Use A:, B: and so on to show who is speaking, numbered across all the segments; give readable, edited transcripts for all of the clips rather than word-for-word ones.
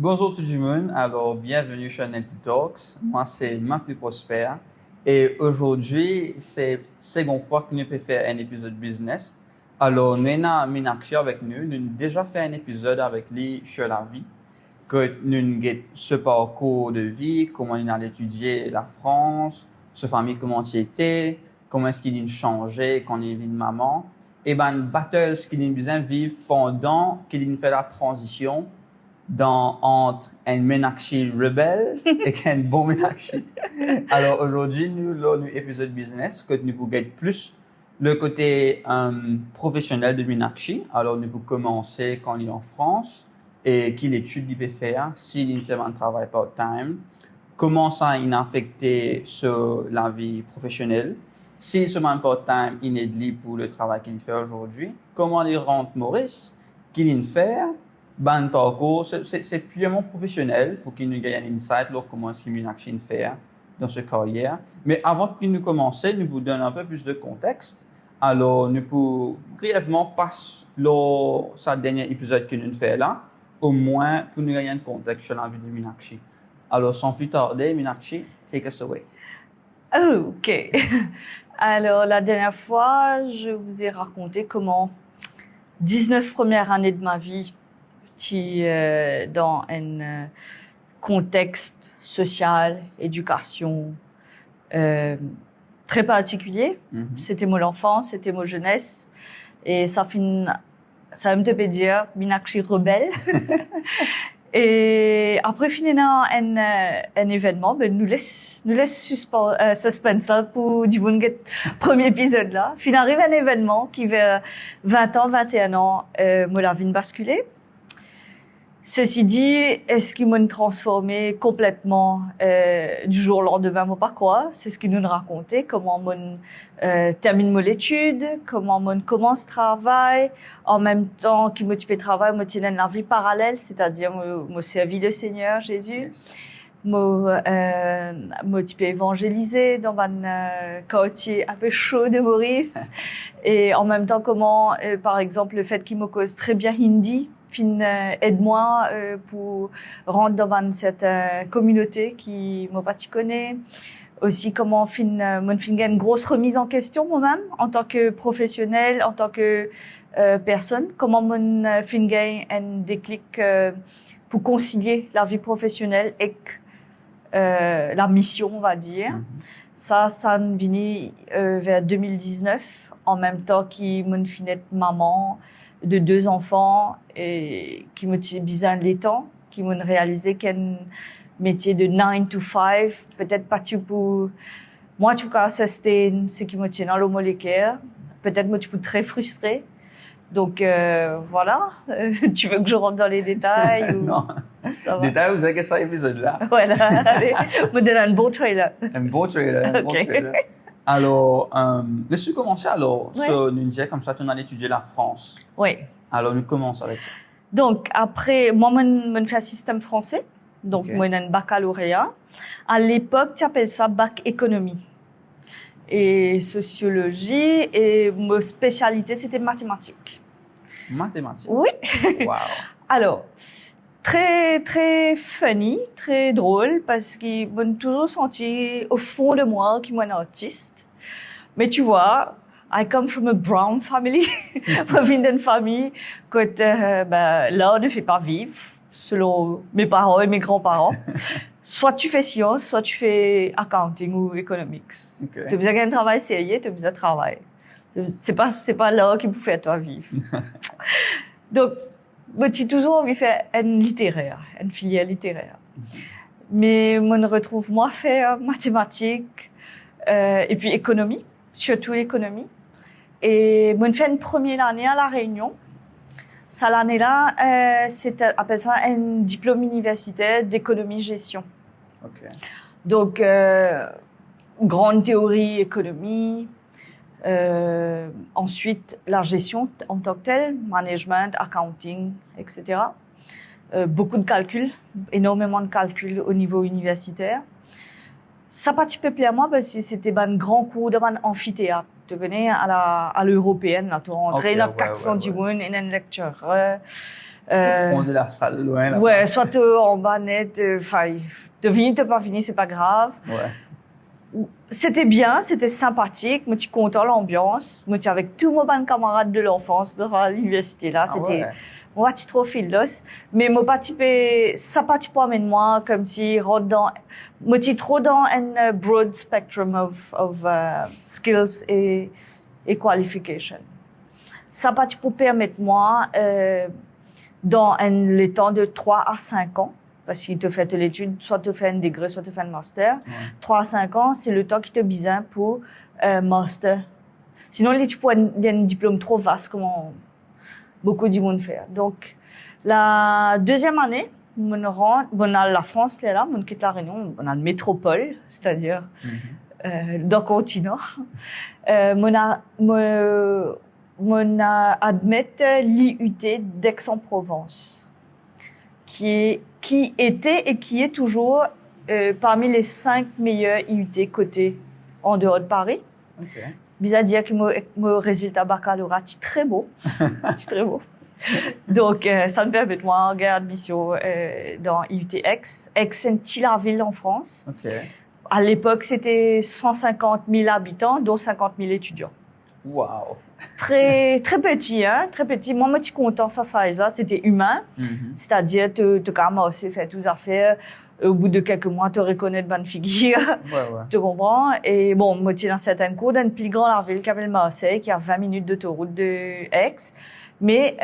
A: Bonjour tout le monde, alors bienvenue sur Net Talks. Moi c'est Mathieu Prosper et aujourd'hui c'est la seconde fois que nous pouvons faire un épisode business. Alors nous avons Meenakshi avec nous, nous avons déjà fait un épisode avec lui sur la vie, que nous avons ce parcours de vie, comment il a étudié la France, sa famille comment il était, comment est-ce qu'il a changé quand il est devenu maman, et ben battle ce qu'il a besoin de vivre pendant qu'il a fait la transition entre un Meenakshi rebelle et un bon Meenakshi. Alors aujourd'hui, nous avons un épisode business que nous pouvons être plus le côté professionnel de Meenakshi. Alors nous pouvons commencer quand il est en France et quelle étude il peut faire, s'il fait un travail part-time, comment ça a affecté sur la vie professionnelle, s'il se met part-time, il est libre pour le travail qu'il fait aujourd'hui, comment il rentre Maurice, qu'il fait. Ben parcours, c'est purement professionnel pour qu'il nous gagne un insight sur comment Meenakshi fait dans sa carrière. Mais avant que nous commencer, nous vous donnons un peu plus de contexte. Alors, nous pouvons brièvement passer ce dernier épisode que nous faisons là, au moins pour nous gagner un contexte sur la vie de Meenakshi. Alors, sans plus tarder, Meenakshi, take us away.
B: OK. Alors, la dernière fois, je vous ai raconté comment 19 premières années de ma vie dans un contexte social, éducation très particulier. C'était mon enfance, c'était mon jeunesse. Et ça me fait dire Meenakshi rebelle. Et après, finalement, un événement, ben, nous laisse suspense pour du premier épisode là. Finalement, arrive un événement qui, vers 20 ans, 21 ans, me l'a vu basculer. Ceci dit, est-ce qu'ils m'ont transformé complètement du jour au lendemain, moi pas quoi. C'est ce qu'ils nous racontaient, comment on termine mon étude, comment on commence le travail, en même temps qu'il motive le travail, moi tiens la vie parallèle, c'est-à-dire moi servi le Seigneur Jésus, moi motivé évangéliser dans un quartier un peu chaud de Maurice, et en même temps comment, par exemple, le fait qu'il me cause très bien hindi. Aide-moi pour rentrer dans cette communauté qui m'a pas connaît. Aussi comment une grosse remise en question moi-même en tant que professionnel, en tant que personne. Comment mon un déclic pour concilier la vie professionnelle et la mission, on va dire. Ça me venu vers 2019, en même temps qu'il m'a fini maman de 2 enfants et qui me besoin de temps, qui m'ont réalisé qu'un métier de 9 to 5, peut-être pas pour moi, en tout cas, c'était ce qui me tient dans le moléculaire. Peut-être moi, je suis très frustrée. Donc, voilà. Tu veux que je rentre dans les détails ou...
A: Non. Détails, vous avez que ça épisode-là.
B: Voilà. Allez, me donne un beau trailer.
A: Un beau trailer, un beau
B: Okay.
A: trailer. Alors, laisse-nous commencer alors. Ouais. Nous disait comme ça, tu as étudié la France.
B: Oui.
A: Alors, nous commençons avec ça.
B: Donc, après, moi, je fais un système français. Donc, moi, j'ai un baccalauréat. À l'époque, tu appelles ça bac économie et sociologie. Et ma spécialité, c'était mathématiques.
A: Mathématiques?
B: Oui.
A: Wow.
B: Alors, très, très funny, très drôle, parce qu'ils m'ont toujours senti au fond de moi qu'ils sont un artiste. Mais tu vois, I come from a brown family. Je viens d'une famille que l'art ne fait pas vivre, selon mes parents et mes grands-parents. Soit tu fais sciences, soit tu fais accounting ou economics. Okay. Tu as besoin d'un travail sérieux, tu as besoin de travail. C'est pas l'art qui peut faire toi vivre. Donc, j'ai toujours envie de faire une filière littéraire. Mais je retrouve moi faire mathématiques et puis économie, surtout l'économie. Et je fais une première année à La Réunion. Cette année-là, appelle ça un diplôme universitaire d'économie-gestion.
A: Okay.
B: Donc, grande théorie économie. Ensuite, la gestion en tant que telle, management, accounting, etc. Beaucoup de calculs, énormément de calculs au niveau universitaire. Ça pas peu plaît à moi parce que c'était un grand cours dans un amphithéâtre. Tu connais, à l'européenne, là, tu rentrais dans 400 personnes, in un lecture.
A: Au fond de la salle, loin. Là-bas.
B: Ouais, soit en bas net, enfin, de fini, de pas fini, c'est pas grave.
A: Ouais.
B: C'était bien, c'était sympathique, moi, je suis content l'ambiance. Moi, je suis avec tous mes camarades de l'enfance de l'université là, c'était.
A: Ouais.
B: Moi, je suis trop filos, mais moi, ça pas tu peux amener moi comme si moi, je suis trop dans un broad spectrum of skills et qualifications. Ça pas tu peux permettre moi dans les temps de 3 à 5 ans, parce qu'il te fait l'étude, soit tu fais un degré, soit tu fais un master.
A: Ouais.
B: 3 à 5 ans, c'est le temps qui te besoin pour master. Sinon, tu peux il y a un diplôme trop vaste, comment beaucoup de monde faire. Donc, la deuxième année, on a la France, là, on quitte la Réunion, on a la métropole, c'est-à-dire dans le continent. On a admis l'IUT d'Aix-en-Provence, qui était et qui est toujours parmi les 5 meilleurs IUT cotés en dehors de Paris.
A: OK.
B: Bizarre dire que mon résultat baccalauréat est très beau. C'est très beau. Donc, ça me permet de moi avoir admission dans IUT Aix. Aix, c'est une petite ville en France.
A: OK.
B: À l'époque, c'était 150 000 habitants, dont 50 000 étudiants.
A: Wow.
B: Très, très petit, hein, très petit. Moi, je suis content, ça, là, c'était humain. C'est-à-dire, tu commences à faire toutes les affaires. Au bout de quelques mois, tu reconnais de bonnes figures.
A: Ouais.
B: Tu comprends? Et bon, moi, je suis dans certaines cours d'une plus grande ville qui s'appelle Marseille, qui a 20 minutes d'autoroute de Aix. Mais,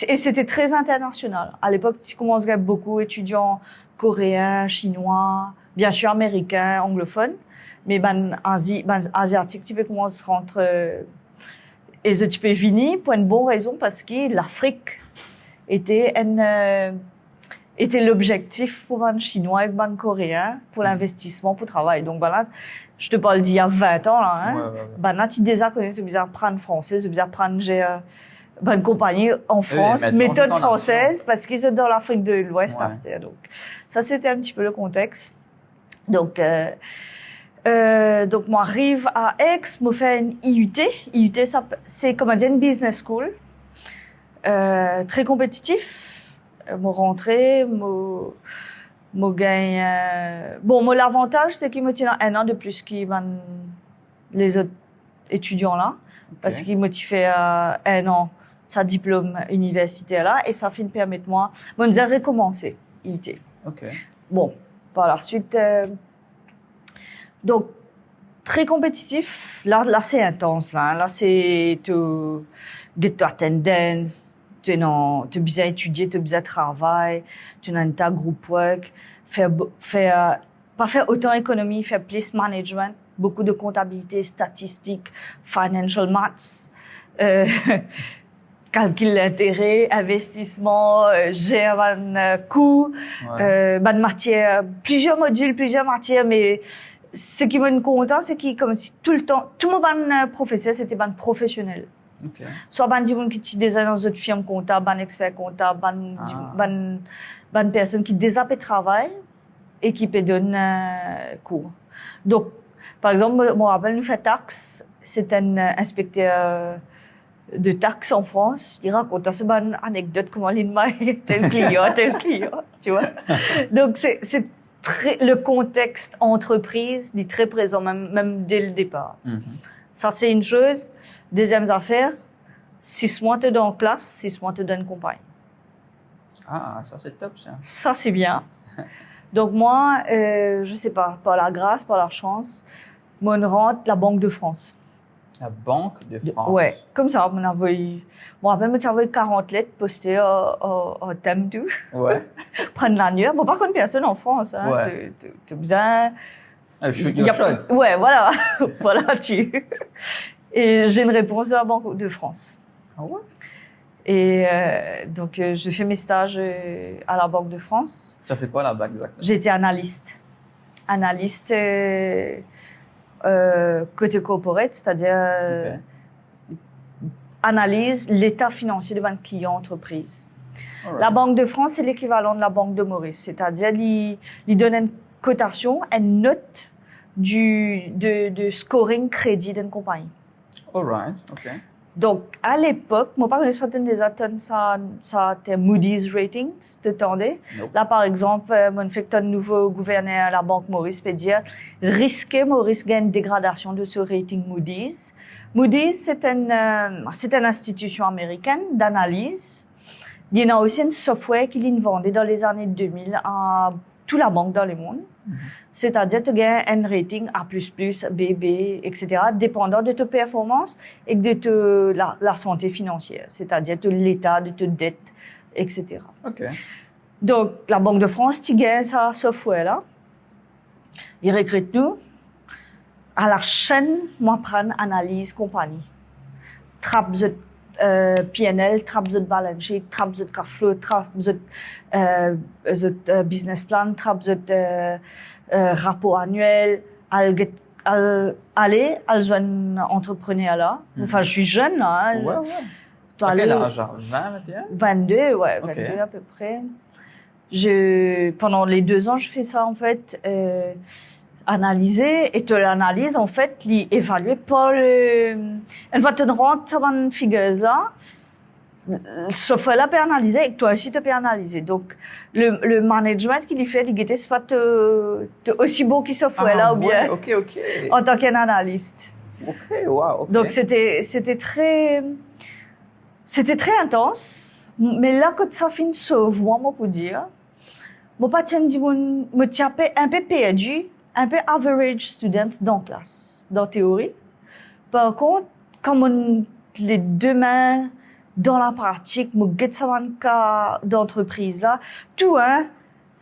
B: et c'était très international. À l'époque, tu commences à avoir beaucoup d'étudiants coréens, chinois, bien sûr américains, anglophones. Mais, asiatiques, tu peux commencer à rentrer, et tu peux venir pour une bonne raison, parce que l'Afrique était l'objectif pour un Chinois et un Coréen pour l'investissement, pour le travail. Donc, là, je te parle d'il y a 20 ans, là, hein.
A: Ouais.
B: Là, tu déjà connais, c'est bizarre prendre français, c'est bizarre prendre une compagnie en France, méthode française, parce qu'ils sont dans l'Afrique de l'Ouest.
A: Ouais.
B: Donc, ça, c'était un petit peu le contexte. Donc, moi, arrive à Aix, me fait une IUT. IUT, c'est comme une business school, très compétitif. Me rentrer, me gagne. Bon, l'avantage, c'est qu'il me tient 1 an de plus que les autres étudiants là, parce qu'il me fait 1 an sa diplôme universitaire là, et ça fait permettre moi de recommencer IUT.
A: OK.
B: Bon, par la suite, donc très compétitif. Là, c'est intense là. Là, c'est to get to attendance. Tu as besoin d'étudier, tu as besoin de travail, tu as un tas de group work, pas faire autant d'économie, faire plus management, beaucoup de comptabilité, statistiques, financial maths, calcul d'intérêt, investissement, gérer un coût, matière, plusieurs modules, plusieurs matières, mais ce qui me content, c'est que comme si tout le temps, tout mon professeur, c'était un professionnel.
A: Okay.
B: Soit des gens qui sont déjà dans une firme comptable, des experts comptables, des personnes qui déjà travaillent et qui peuvent donner cours. Donc, par exemple, je me rappelle, nous fait taxe, c'est un inspecteur de taxes en France, il raconte c'est une anecdote comment il m'a tel client, tu vois. Donc, c'est le contexte entreprise est très présent, même dès le départ. Ça, c'est une chose. Deuxième affaire, 6 mois tu es dans classe, 6 mois tu donnes compagne.
A: Ah, ça c'est top, ça.
B: Ça, c'est bien. Donc moi, je sais pas, par la grâce, par la chance, moi, on rentre la Banque de France.
A: La Banque de France?
B: Ouais, comme ça, on a envoyé... Bon, après, moi, j'ai envoyé 40 lettres postées au thème tout.
A: Ouais.
B: Prendre l'annuaire. Bon, par contre, personne en France, hein.
A: Ouais.
B: Tu as besoin...
A: Ouais,
B: voilà. Voilà, Et j'ai une réponse de la Banque de France.
A: Ah ouais?
B: Et donc, je fais mes stages à la Banque de France.
A: Ça fait quoi là-bas exactement?
B: J'étais analyste. Analyste côté corporate, c'est-à-dire analyse l'état financier de votre client entreprise.
A: Right.
B: La Banque de France, c'est l'équivalent de la Banque de Maurice. C'est-à-dire, il donne une cotation, une note de scoring crédit d'une compagnie.
A: All right, OK.
B: Donc, à l'époque, moi, par exemple, des attentes, ça était Moody's Ratings, tu t'entendais?
A: Nope.
B: Là, par exemple, mon fait un nouveau gouverneur à la Banque Maurice peut dire, risque une dégradation de ce rating Moody's. Moody's, c'est une institution américaine d'analyse. Il y en a aussi un software qu'il a vendu dans les années 2000 à toute la banque dans le monde. C'est-à-dire que tu as un rating A++, BB, etc., dépendant de ta performance et de la santé financière, c'est-à-dire de l'état de ta dette, etc.
A: OK.
B: Donc, la Banque de France, tu gagnes ce software-là. Ils recrutent nous. À la chaîne, moi, prendre analyse compagnie. Trappe de PNL, trappe de balance sheet, trappe de cash flow, trappe de business plan, trappe de rapport annuel. Aller, jeune entrepreneur là. Enfin, je suis jeune là. Hein.
A: Ouais. Tu as quel âge? 20, 21?
B: 22, ouais, 22
A: Okay.
B: à peu près. Pendant les 2 ans, je fais ça en fait. Analyser et te l'analyse en fait évaluer par elle va te rendre une figure là sauf là peut analyser et toi aussi tu peux analyser donc le management qu'il fait il était pas aussi beau qu'il software là ou bien
A: OK.
B: en tant qu'analyste.
A: OK, wow, OK.
B: Donc c'était très intense mais là quand ça finit se voit moi pour dire mon patient dit me tiapé un peu perdu, un peu average student dans la classe, dans la théorie. Par contre, comme les 2 mains dans la pratique, me get ça un cas d'entreprise là, tout hein,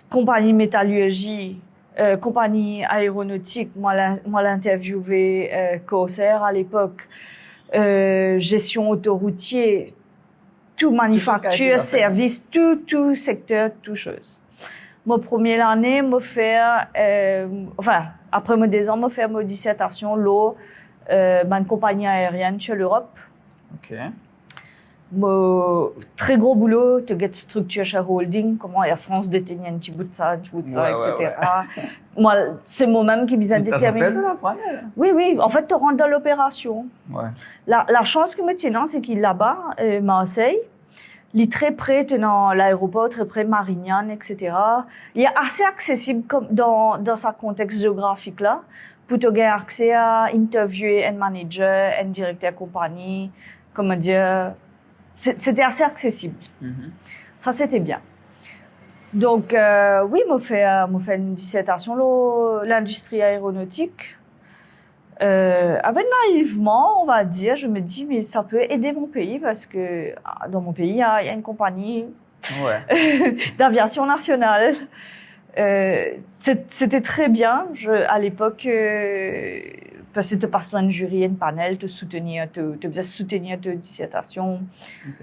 B: compagnie métallurgie, compagnie aéronautique, moi l'interviewé Corsair à l'époque, gestion autoroutier, tout manufacture, service, tout secteur, tout chose. Mon première année, après mes 2 ans, me faire ma dissertation, une compagnie aérienne sur l'Europe.
A: OK.
B: Très gros boulot, tu get structure shareholding, comment Air France détenait un petit bout de ça, etc.
A: Ouais.
B: Moi, c'est moi-même qui me détermine.
A: Ça fait de la première.
B: Oui, en fait, tu rentres dans l'opération.
A: Ouais.
B: La chance que me tient, c'est qu'il là-bas, Marseille, il est très près dans l'aéroport, très près Marignane, etc. Il est assez accessible comme dans sa contexte géographique là, pour te gagner accès à interviewer un manager, un directeur compagnie, comment dire, c'était assez accessible. Ça c'était bien. Donc oui, moi fait une dissertation l'industrie aéronautique. Naïvement, on va dire, je me dis, mais ça peut aider mon pays parce que dans mon pays, il y a une compagnie d'aviation nationale. C'était très bien. À l'époque, parce que tu passes dans un jury, un panel, tu faisais soutenir ta dissertation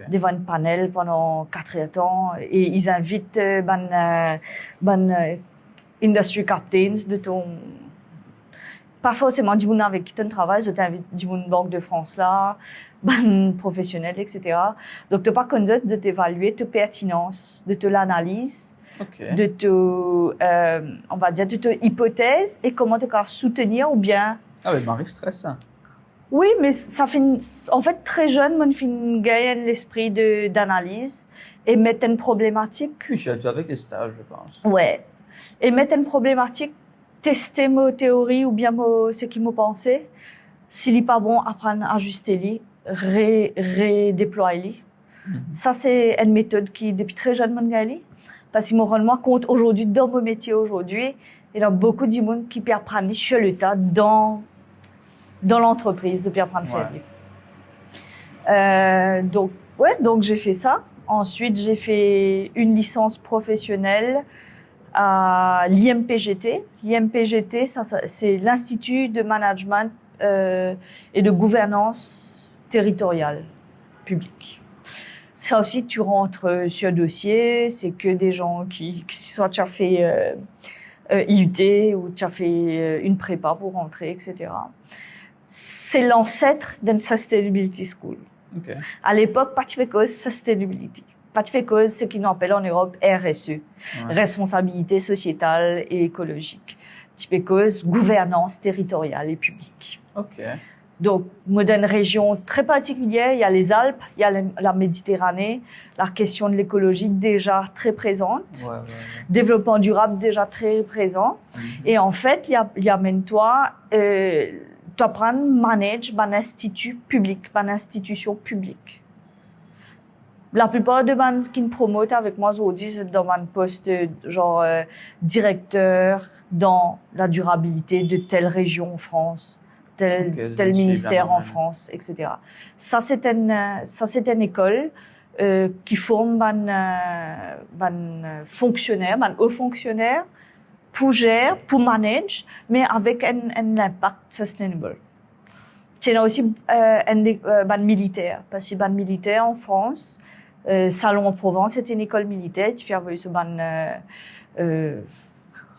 B: devant un panel pendant 4 ans et ils invitent industry captains de ton pas forcément du monde avec qui tu travailles, je t'invite du monde Banque de France là, professionnel, etc. Donc, tu n'as pas connu de t'évaluer ta pertinence, de te l'analyse, de on va dire, de ta hypothèse et comment tu peux soutenir ou bien.
A: Ah, mais Marie stresse ça.
B: Oui, mais ça fait en fait, très jeune, mon fin gagne l'esprit d'analyse et mettre une problématique.
A: Oui, je suis avec les stages, je pense.
B: Ouais. Et mettre une problématique. Tester mes théories ou bien ce qui me pensait. S'il n'est pas bon, apprendre à ajuster, redéployer. Ça, c'est une méthode qui, depuis très jeune, m'a gagné. Parce que me rend moi compte aujourd'hui, dans mon métier aujourd'hui, il y a beaucoup de monde qui peut apprendre sur le tas dans l'entreprise, de apprendre à faire. Donc j'ai fait ça. Ensuite, j'ai fait une licence professionnelle à l'IMPGT. L'IMPGT, c'est l'Institut de Management et de Gouvernance Territoriale Publique. Ça aussi, tu rentres sur dossier, c'est que des gens qui soit tu as fait IUT ou tu as fait une prépa pour rentrer, etc. C'est l'ancêtre d'une Sustainability School.
A: Okay.
B: À l'époque, Pacificos Sustainability. Pacificos, ce qu'ils appellent en Europe RSE, responsabilité sociétale et écologique. Pacificos, gouvernance territoriale et publique.
A: OK.
B: Donc, moi, dans une région très particulière, il y a les Alpes, il y a la Méditerranée, la question de l'écologie déjà très présente, développement durable déjà très présent. Et en fait, il y a même toi, tu apprends à manager un institut public, une institution publique. La plupart de gens qui me promotent avec moi aujourd'hui, c'est dans un poste genre directeur dans la durabilité de telle région en France, tel ministère en France, etc. Ça, c'est une école qui forme un fonctionnaire, un haut fonctionnaire pour gérer, pour manager, mais avec un impact sustainable. Il y a aussi un militaire, parce que un militaire en France, Salon en Provence, c'était une école militaire, puis il y avait ce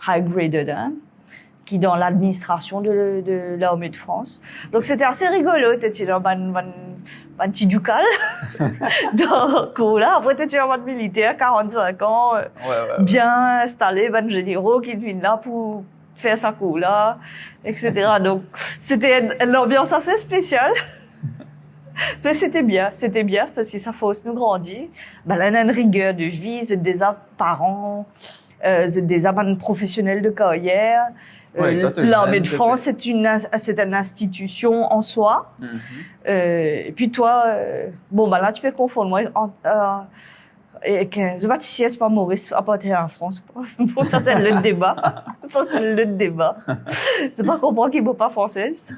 B: high graded, qui dans l'administration de l'armée de France. Donc c'était assez rigolo, tu étais dans un petit ducal, donc là, après tu étais dans un militaire, 45 ans, bien installé, un généraux qui viennent là pour faire ça là, etc. Donc c'était une ambiance assez spéciale. Mais c'était bien parce que ça force nous grandir. Ben là, on a une rigueur de vie, des parents, des professionnels de carrière. L'armée de France, c'est une institution en soi. Et puis toi, là, tu peux confondre. Moi, et que je sais pas si c'est pas Maurice apporté en France. Bon, ça, c'est le débat. C'est pas comprendre qu'il ne pas française.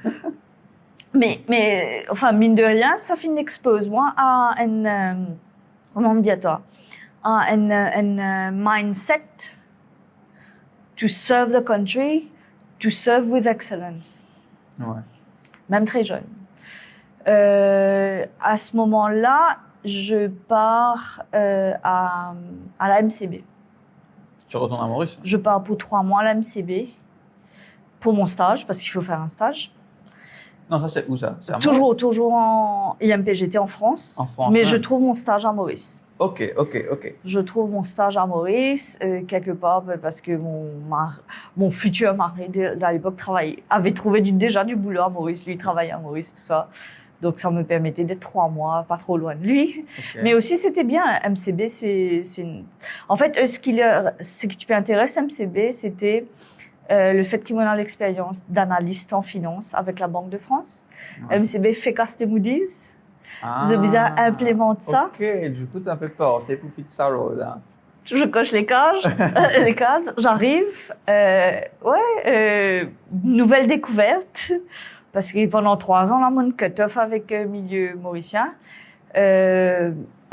B: Mais, enfin, mine de rien, ça finit expose moi à comment me dire toi, à un mindset to serve the country, to serve with excellence.
A: Ouais.
B: Même très jeune. À ce moment-là, je pars à la MCB.
A: Tu retournes à Maurice?
B: Je pars pour 3 mois à la MCB pour mon stage, parce qu'il faut faire un stage.
A: Non, ça c'est où ça?
B: Toujours en IMP, j'étais en France.
A: En France.
B: Mais je trouve mon stage à Maurice.
A: Ok.
B: Je trouve mon stage à Maurice, quelque part, parce que mon futur mari à l'époque avait trouvé déjà du boulot à Maurice. Lui, il travaillait à Maurice, tout ça. Donc, ça me permettait d'être 3 mois, pas trop loin de lui. Okay. Mais aussi, c'était bien. MCB, En fait, ce qui m'intéresse, MCB, c'était le fait qu'ils m'ont eu l'expérience d'analyste en finance avec la Banque de France. Ouais. MCB fait casse Moody's. Ils ont besoin implémenter ça.
A: Ok, du coup, tu as un peu peur. C'est pour faire ça, là.
B: Je coche les cases. J'arrive. Nouvelle découverte. Parce que pendant 3 ans, là, mon cut-off avec milieu mauricien.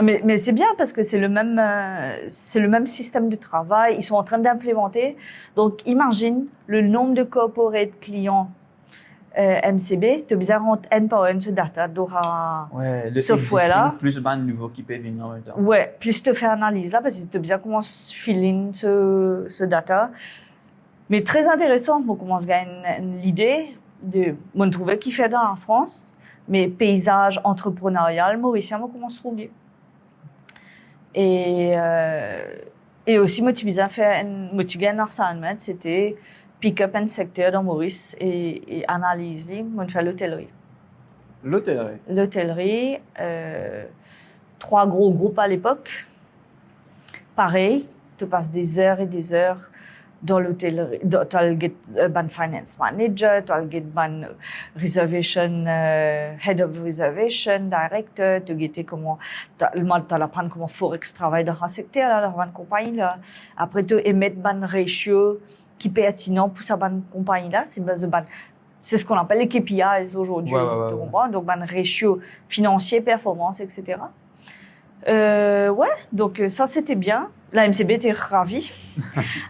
B: Mais c'est bien parce que c'est le même système de travail. Ils sont en train d'implémenter. Donc, imagine le nombre de corporate clients MCB. Tu as besoin de rentrer ce data d'aura software là.
A: Plus de nouveaux qui peuvent venir en même temps.
B: Ouais, plus tu fais analyse là parce que tu as besoin comment fill in ce data. Mais très intéressant. On commence à gagner l'idée de me trouver qui fait dans la France, mais paysage entrepreneurial mauricien, on commence à trouver. Et aussi, moi, tu besoin faire un assignment, c'était pick up un secteur dans Maurice et analyse, moi, je fais l'hôtellerie. L'hôtellerie, 3 gros groupes à l'époque. Pareil, tu passes des heures et des heures dans l'hôtellerie. Tu as le finance manager, tu as le reservation, head of reservation, director, tu as l'apprendre comment Forex travaille dans un secteur, là, dans une compagnie, là. Après, tu émettre un ratio qui est pertinent pour cette compagnie-là. C'est ce qu'on appelle les KPIs aujourd'hui. Tu comprends? Donc, un ratio financier, performance, etc. Donc ça, c'était bien. La MCB était ravie.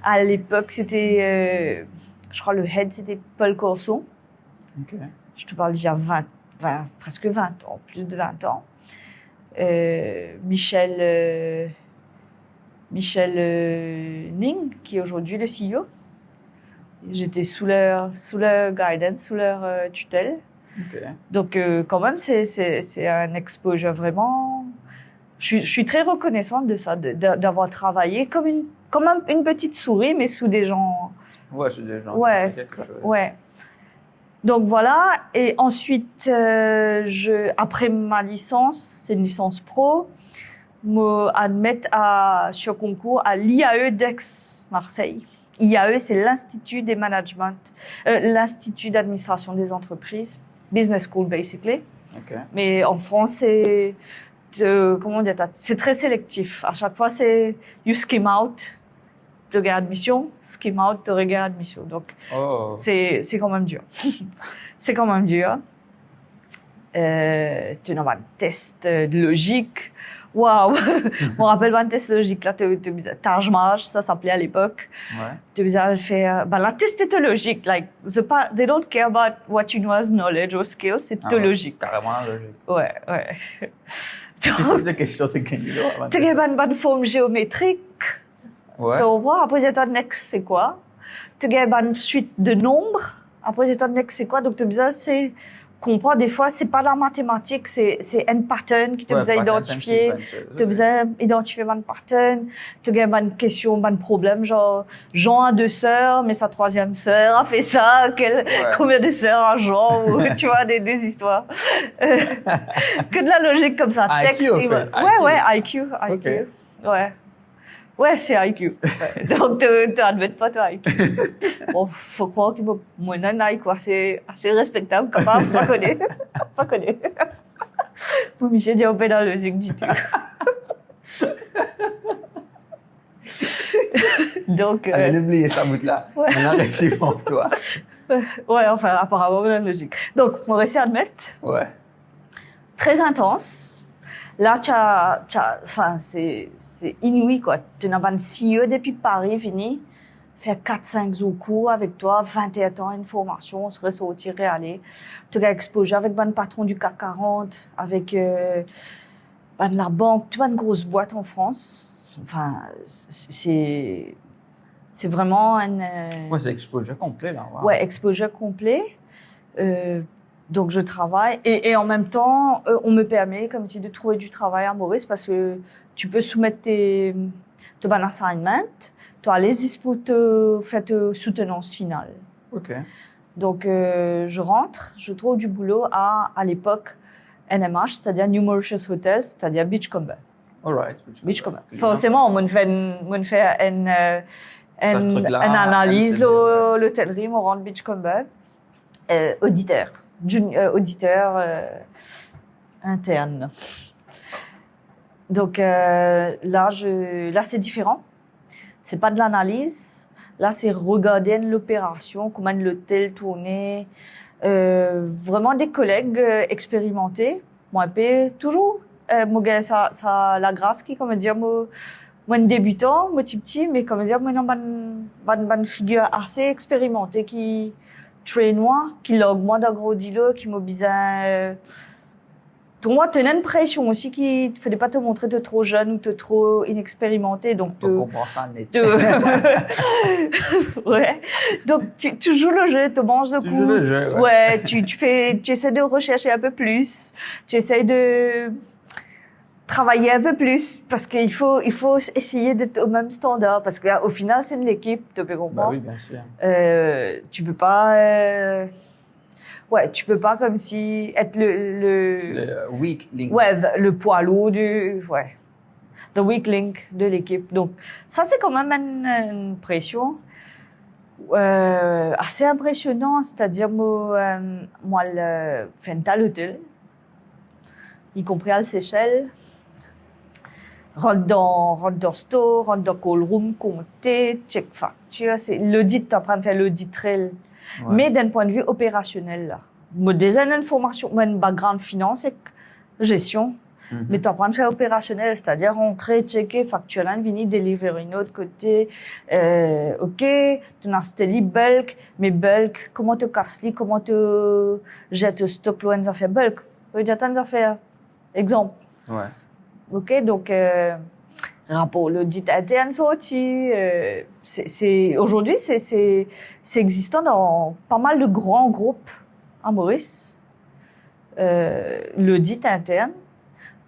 B: À l'époque, c'était, je crois, le head, c'était Paul Corson.
A: Okay.
B: Je te parle d'il y a presque 20 ans, plus de 20 ans. Michel Ning, qui est aujourd'hui le CEO. J'étais sous leur guidance, sous leur tutelle.
A: Okay.
B: Donc, quand même, c'est un exposure vraiment... Je suis très reconnaissante de ça, d'avoir travaillé comme une petite souris, mais sous des gens.
A: Ouais, sous des gens.
B: Ouais. Donc voilà, et ensuite, après ma licence, c'est une licence pro, me admettre sur concours à l'IAE d'Aix-Marseille. IAE, c'est l'Institut des Management, l'Institut d'administration des entreprises, business school basically.
A: OK.
B: Mais en France, comment dire, c'est très sélectif. À chaque fois, c'est you skim out, tu gagnes admission, skim out, tu gagnes admission. Donc, c'est quand même dur. C'est quand même dur. Tu as un test de logique. Waouh! Je me rappelle un test logique là, Taj ça s'appelait à l'époque.
A: Ouais.
B: Tu as fait, la test est logique. Like, they don't care about what you know as knowledge or skills, c'est logique.
A: Carrément logique.
B: Ouais.
A: Quelle de questions tu gagnes là?
B: Tu as une forme géométrique.
A: Ouais.
B: Tu vois, après, tu as next, c'est quoi? Tu as une suite de nombres. Après, tu as next, c'est quoi? Donc, tu as c'est comprendre des fois, c'est pas la mathématique, c'est un pattern qui te besoin identifier. Tu besoin identifier un pattern. Tu as une question, un problème, genre, Jean a 2 sœurs, mais sa 3e sœur a fait ça. Combien de sœurs a Jean? Ou, tu vois, des histoires. Que de la logique comme ça.
A: IQ,
B: texte. Ouais, IQ.
A: Okay.
B: Ouais. Ouais, c'est IQ. Ouais. Donc, tu admets pas ton IQ. Bon, faut croire qu'il faut moins un IQ assez respectable, capable, pas connaître. Pas connaître. Vous m'y dit, on peut dans le logique du tout. Donc.
A: Allez, oubliez ça bout là.
B: Ouais.
A: Maintenant, réussis pour toi.
B: Ouais, enfin, apparemment, dans la logique. Donc, mon réussi à admettre.
A: Ouais.
B: Très intense. Là, c'est inouï, quoi. Tu n'as pas de CEO depuis Paris, fini. Faire 4-5 jours cours avec toi, 21 ans, une formation, on se ressortir et aller. Tu as exposé avec le patron du CAC 40, avec de la banque, tu as une grosse boîte en France. Enfin, c'est vraiment un.
A: Ouais, c'est exposure complet, là. Wow.
B: Ouais, exposure complet. Donc, je travaille et en même temps, on me permet comme si de trouver du travail à Maurice parce que tu peux soumettre tes assignments, tu as les dispos pour faire ta soutenance finale.
A: OK.
B: Donc, je rentre, je trouve du boulot à l'époque NMH, c'est-à-dire New Mauritius Hotels, c'est-à-dire Beachcomber.
A: All right.
B: Beachcomber. Forcément, on me fait une analyse de l'hôtellerie, on rentre Beachcomber. Auditeur interne. Donc là c'est différent. C'est pas de l'analyse. Là c'est regarder l'opération, comment l'hôtel tournait. Vraiment des collègues expérimentés. Moi toujours. Ça la grâce qui comme dire moi un débutant, moi petit, mais comme dire moi une figure assez expérimentée qui train moi, qui log moi d'un gros dealer, qui m'a besoin. Pour moi, tu as une pression aussi qui te fait pas te montrer de trop jeune ou de trop inexpérimenté. Donc,
A: tu comprends ça net.
B: Ouais. Donc, tu joues le jeu, tu manges le coup.
A: Tu joues le jeu,
B: ouais. Tu essaies de rechercher un peu plus. Tu essaies de travailler un peu plus parce qu'il faut essayer d'être au même standard parce qu'au final c'est une équipe, tu peux comprendre.
A: Bah oui, bien sûr.
B: Tu peux pas tu peux pas comme si être
A: le weak link.
B: Ouais, le poids lourd the weak link de l'équipe. Donc ça c'est quand même une pression assez impressionnant, c'est-à-dire moi le fait à l'hôtel y compris à Seychelles. Rentre dans store, rentre dans call room, compter, check facture. C'est l'audit, tu es en train de faire l'audit réel. Ouais. Mais d'un point de vue opérationnel, là. Moi, déjà, une formation, moi, une background finance et gestion. Mais tu es en train de faire opérationnel, c'est-à-dire rentrer, checker, facturer, venir délivrer une autre côté. OK, tu as acheté bulk, mais bulk, comment tu casses, comment tu jettes le stock loin de faire bulk? Tu as fait exemple.
A: Ouais.
B: OK, donc rapport l'audit interne sorti, aujourd'hui c'est existant dans pas mal de grands groupes à Maurice. L'audit interne,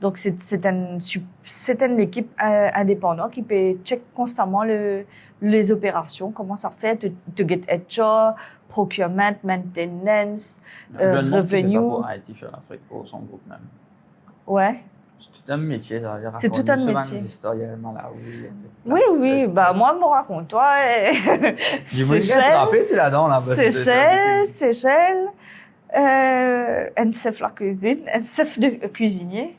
B: Donc, c'est une équipe indépendante qui peut check constamment les opérations, comment ça fait, to get HR, procurement, maintenance, revenue.
A: Pour IT sur l'Afrique, pour son groupe même.
B: Ouais.
A: C'est tout un métier, ça.
B: C'est tout un métier.
A: Des histoires, il y a Malawi.
B: Oui, bah, moi, me raconte-toi. Seychelles, un chef la cuisine, un chef de cuisinier.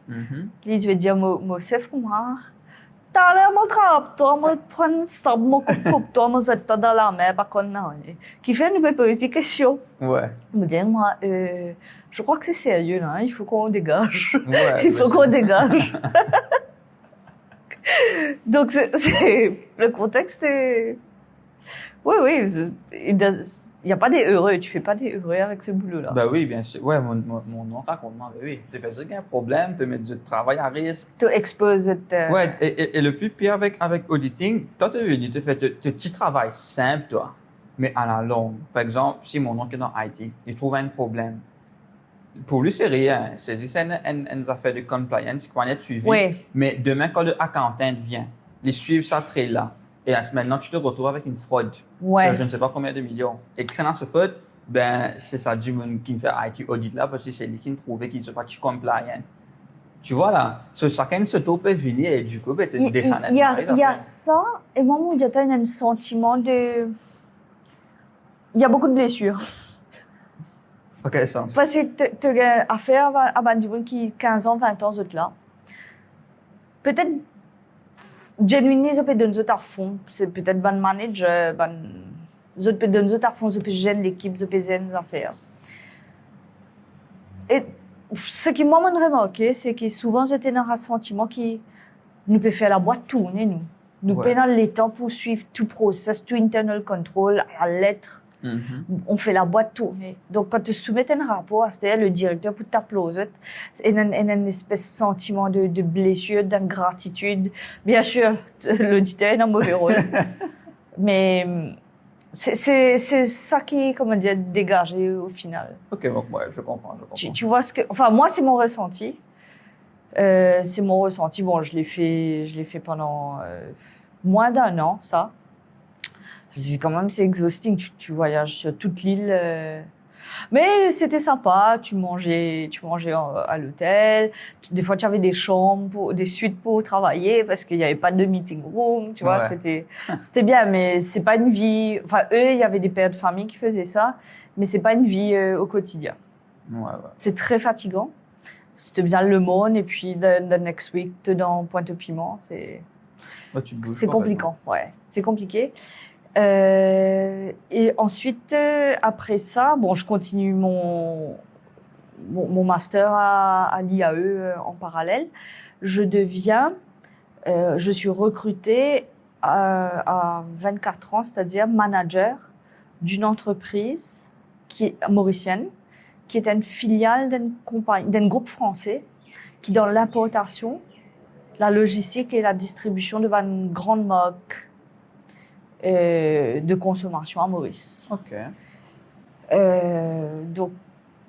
B: Il veut dire, mon chef, comment? T'as l'air mon trappe, toi, mon train sable, mon coupe, toi, mon zette dans la mer, pas qu'on a. Qui fait une poser question.
A: Ouais.
B: Me dit, moi, je crois que c'est sérieux, là, il faut qu'on dégage.
A: Ouais,
B: Il faut qu'on dégage. Donc, le contexte est. Oui, il n'y a pas des heureux, tu fais pas des heureux avec ce boulot-là.
A: Ben oui, bien sûr. Ouais, mon nom raconte-moi, ben oui. Tu fais ça qu'il y a un problème, tu mets du travail à risque.
B: Tu exposes.
A: Ouais, et le plus pire avec auditing, toi, tu veux dire, tu fais tu petit travail simple, toi, mais à la longue. Par exemple, si mon oncle est dans IT, il trouve un problème. Pour lui, c'est rien. C'est juste une affaire de compliance qui va être suivie.
B: Oui.
A: Mais demain, quand le accountant vient, les suivre ça très là. Et maintenant, tu te retrouves avec une fraude.
B: Ouais.
A: Je ne sais pas combien de millions. Et que c'est dans ce fraude, ben, c'est ça du monde qui fait IT audit là, parce que c'est lui qui trouvait qu'il ne soit pas compliant. Tu vois là, chacun se peut venir et du coup, ben, tu descends.
B: Il y a ça, et moi, il y a un sentiment de. Il y a beaucoup de blessures.
A: À quel sens?
B: Parce que tu as affaire à des gens qui 15 ans, 20 ans, là. Peut-être. Genuinely, je peux donner à fond. C'est peut-être bon manager, je peux donner à fond, je peux gérer l'équipe, je peux gérer les affaires. Et ce qui m'a remarqué, c'est que souvent j'étais dans un sentiment qui nous peut faire la boîte tourner, nous. Nous
A: Ouais.
B: prenons le temps pour suivre tout process, tout internal control, à la lettre. On fait la boîte tourner. Donc, quand tu soumets un rapport, c'est-à-dire le directeur pour t'applaudir, il y a une espèce de sentiment de blessure, d'ingratitude. Bien sûr, l'auditeur est un mauvais rôle. Mais c'est ça qui est, comment dire, dégagé au final.
A: Ok, donc ouais, je comprends.
B: Tu vois ce que... Enfin, moi, c'est mon ressenti. C'est mon ressenti. Bon, je l'ai fait pendant moins d'1 an, ça. C'est quand même, c'est exhausting. Tu voyages sur toute l'île. Mais c'était sympa. Tu mangeais à l'hôtel. Des fois, tu avais des chambres, des suites pour travailler parce qu'il n'y avait pas de meeting room. Tu vois,
A: Ouais.
B: c'était bien, mais c'est pas une vie. Enfin, eux, il y avait des pères de famille qui faisaient ça, mais c'est pas une vie au quotidien.
A: Ouais.
B: C'est très fatigant. C'était bien Le Monde et puis the next week, t'es dans Pointe-au-Piment. C'est compliqué. Ouais, c'est compliqué. Et ensuite, après ça, bon, je continue mon master à l'IAE en parallèle. Je suis recrutée à 24 ans, c'est-à-dire manager d'une entreprise qui est mauricienne, qui est une filiale d'un groupe français qui, dans l'importation, la logistique et la distribution de une grande marque de consommation à Maurice.
A: Ok.
B: Donc,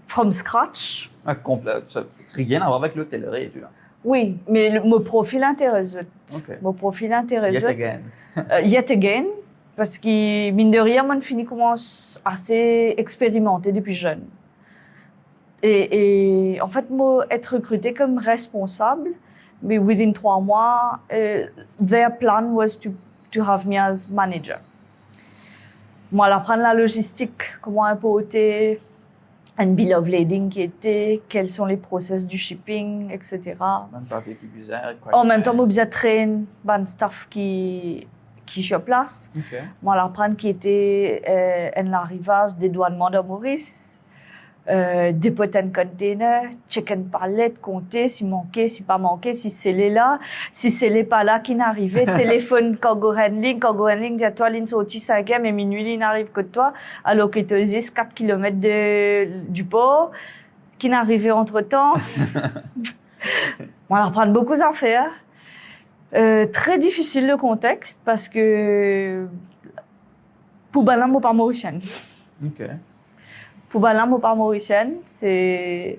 B: from scratch.
A: Rien à voir avec l'hôtellerie et tout là.
B: Oui, mais mon profil intéresse.
A: Ok.
B: Mon profil intéresse.
A: Yet again.
B: Yet again, parce que, mine de rien, moi, je commence assez expérimenté depuis jeune. Et en fait, moi, être recruté comme responsable, mais within 3 mois, their plan was to have me as manager. Moi, apprendre la logistique, comment importer, un bill of lading qui était, quels sont les process du shipping, etc.
A: Même papier qui bizarre.
B: En même temps, moi, j'ai traîné un staff qui sur place.
A: Ok.
B: Moi, apprendre qui était un arrivage, dédouanement de Maurice. Dépoter un container, checker une palette, compter si manquait, si pas manqué, si c'est là, si c'est pas là qui n'arrivait, téléphone cargo handling, dit à toi, l'in sorti 5e et minuit, il n'arrive que toi, alors que tu es 4 km du port, qui n'arrivait entre temps. On va reprendre beaucoup d'affaires. Très difficile le contexte parce que, pour Balam ou pas mauricienne.
A: Ok.
B: Pour Balam ou pas mauricienne, c'est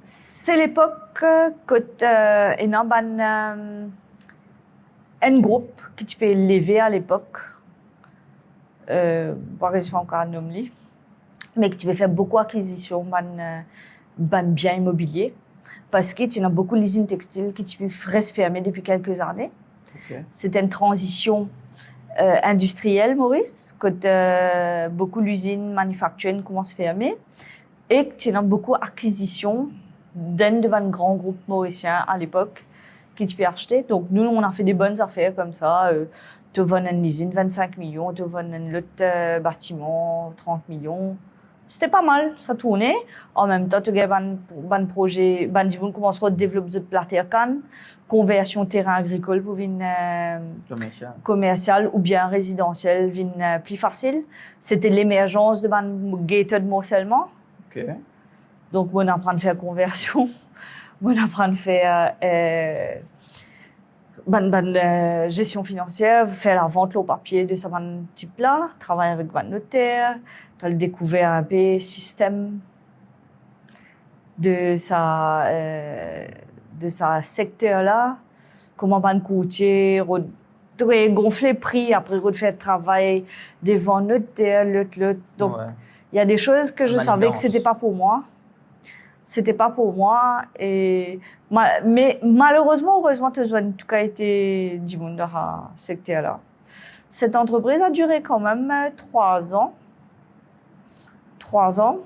B: C'est l'époque quand il y a un groupe qui tu peux lever à l'époque, voir je encore un nom li, mais que tu peux faire beaucoup d'acquisitions ban biens immobiliers parce que tu as beaucoup d'usines textiles qui tu peux rester fermées depuis quelques années.
A: Okay.
B: C'était une transition industrielle, Maurice, quand beaucoup d'usines manufacturières commencent à fermer et que tu as beaucoup d'acquisitions d'un de nos grands groupes mauriciens à l'époque qui tu peux acheter. Donc, nous, on a fait des bonnes affaires comme ça. Tu vends une usine 25 millions, tu vends un autre bâtiment 30 millions. C'était pas mal, ça tournait. En même temps, tu as un projet, on commence à développer la terre canne, conversion terrain agricole pour une commercial ou bien résidentiel, plus facile. C'était l'émergence de gated morcellement.
A: Okay.
B: Donc, on apprend à faire conversion, on apprend à faire gestion financière, faire la vente au papier de ce type-là, travailler avec un notaire, tu as découvert un peu le système de sa secteur-là, comment un courtier gonfler prix après refaire travail devant notaire, l'autre. Donc, il y a des choses que je savais que c'était pas pour moi. C'était pas pour moi mais malheureusement, heureusement, tu as en tout cas été du monde dans ce secteur-là. Cette entreprise a duré quand même 3 ans. 3 ans.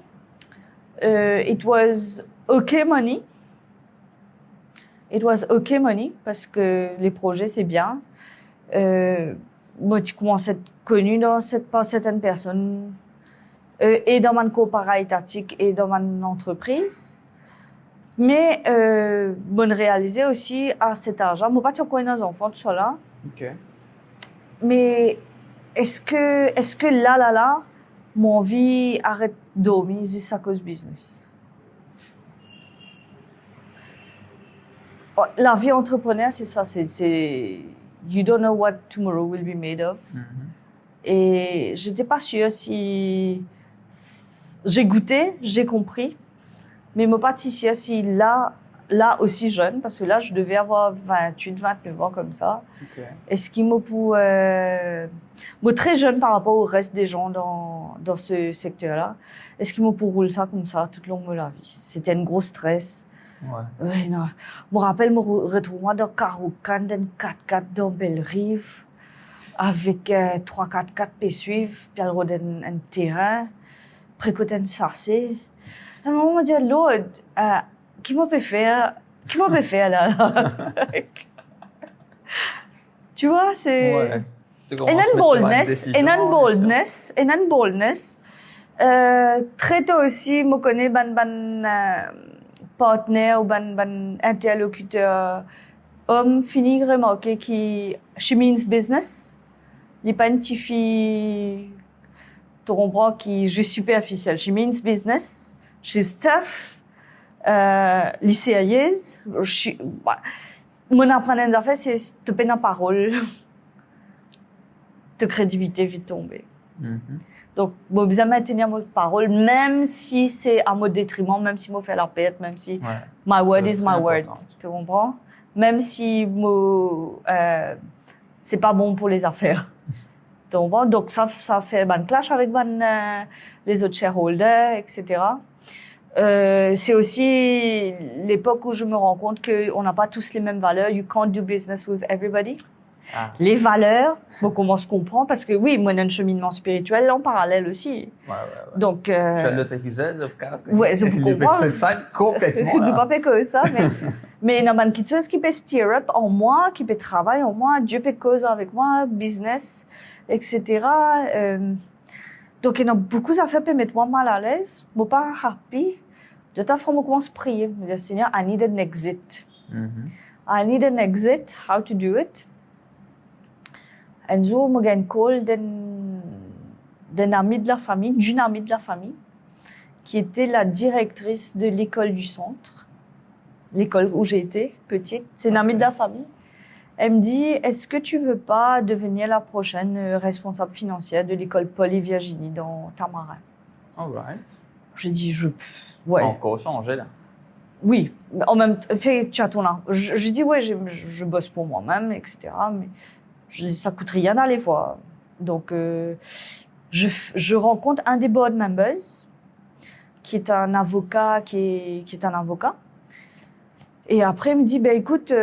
B: It was okay money. It was okay money parce que les projets c'est bien. Moi, tu commences à être connu par certaines personnes. Et dans mon coopérative étatique et dans mon entreprise. Mais, bon, réaliser aussi à cet argent. Moi, pas encore nos enfants, tout ça là.
A: Okay.
B: Mais, est-ce que là, mon vie arrête de dormir, c'est à cause business? La vie entrepreneur, c'est ça, c'est, you don't know what tomorrow will be made of. Et j'étais pas sûre si, j'ai goûté, j'ai compris, mais mon pâtissier, si là aussi jeune, parce que là, je devais avoir 28, 29 ans comme ça.
A: Okay.
B: Est-ce qu'il m'a pour, moi très jeune par rapport au reste des gens dans ce secteur-là, est-ce qu'il m'a pour rouler ça comme ça toute longue de la vie? C'était un gros stress. Ouais, non. Je me rappelle, me retrouver dans Caroucan, dans 4x4 dans Belle-Rive, avec 3-4-4 P suivre, puis alors un terrain, précoter un sassé. À un moment, on m'a dit, Lord, qui m'a fait faire là? Tu vois, c'est.
A: Ouais.
B: Un boldness. Très tôt aussi, je connais partenaire ou interlocuteur homme fini remarquer qui she means business. Il n'est pas une petite fille, tu comprends, qui est juste superficielle. She means business. She's tough. Lycéaise. Mon apprentissage d'affaires, c'est te payer la parole. De crédibilité vite tombée. Donc, j'ai besoin de maintenir ma parole, même si c'est à mon détriment, même si je fais la perte, même si my word is my word. Tu comprends? Même si c'est pas bon pour les affaires. Tu comprends? Donc, ça fait un clash avec les autres shareholders, etc. C'est aussi l'époque où je me rends compte qu'on n'a pas tous les mêmes valeurs. You can't do business with everybody. Les valeurs, on commence à comprendre parce que oui, moi, j'ai un cheminement spirituel en parallèle aussi. Donc,
A: tu as l'autre épisode,
B: ouais, je comprends.
A: C'est ça complètement.
B: Je ne pas fait que ça, mais il y a quelque chose qui peut steer up en moi, qui peut travailler en moi, Dieu peut causer avec moi, business, etc. Donc, il y a beaucoup d'affaires qui peuvent mettre moi mal à l'aise, je ne suis pas happy. De toute façon, je commence à prier. Je dis, Seigneur, I need an exit. I need an exit. How to do it? Un jour, je gagne un call d'une amie de la famille, qui était la directrice de l'école du centre, l'école où j'ai été petite. C'est une amie de la famille. Elle me dit, est-ce que tu veux pas devenir la prochaine responsable financière de l'école Paul et Virginie dans Tamarin?
A: All right.
B: J'ai dit, ouais.
A: Encore changé là.
B: Oui, en même temps, tu as ton argent. Je dis, ouais, je bosse pour moi-même, etc. Mais je dis, ça coûte rien à les voir. Donc, je rencontre un des board members, qui est un avocat, qui est un avocat. Et après, il me dit, ben écoute,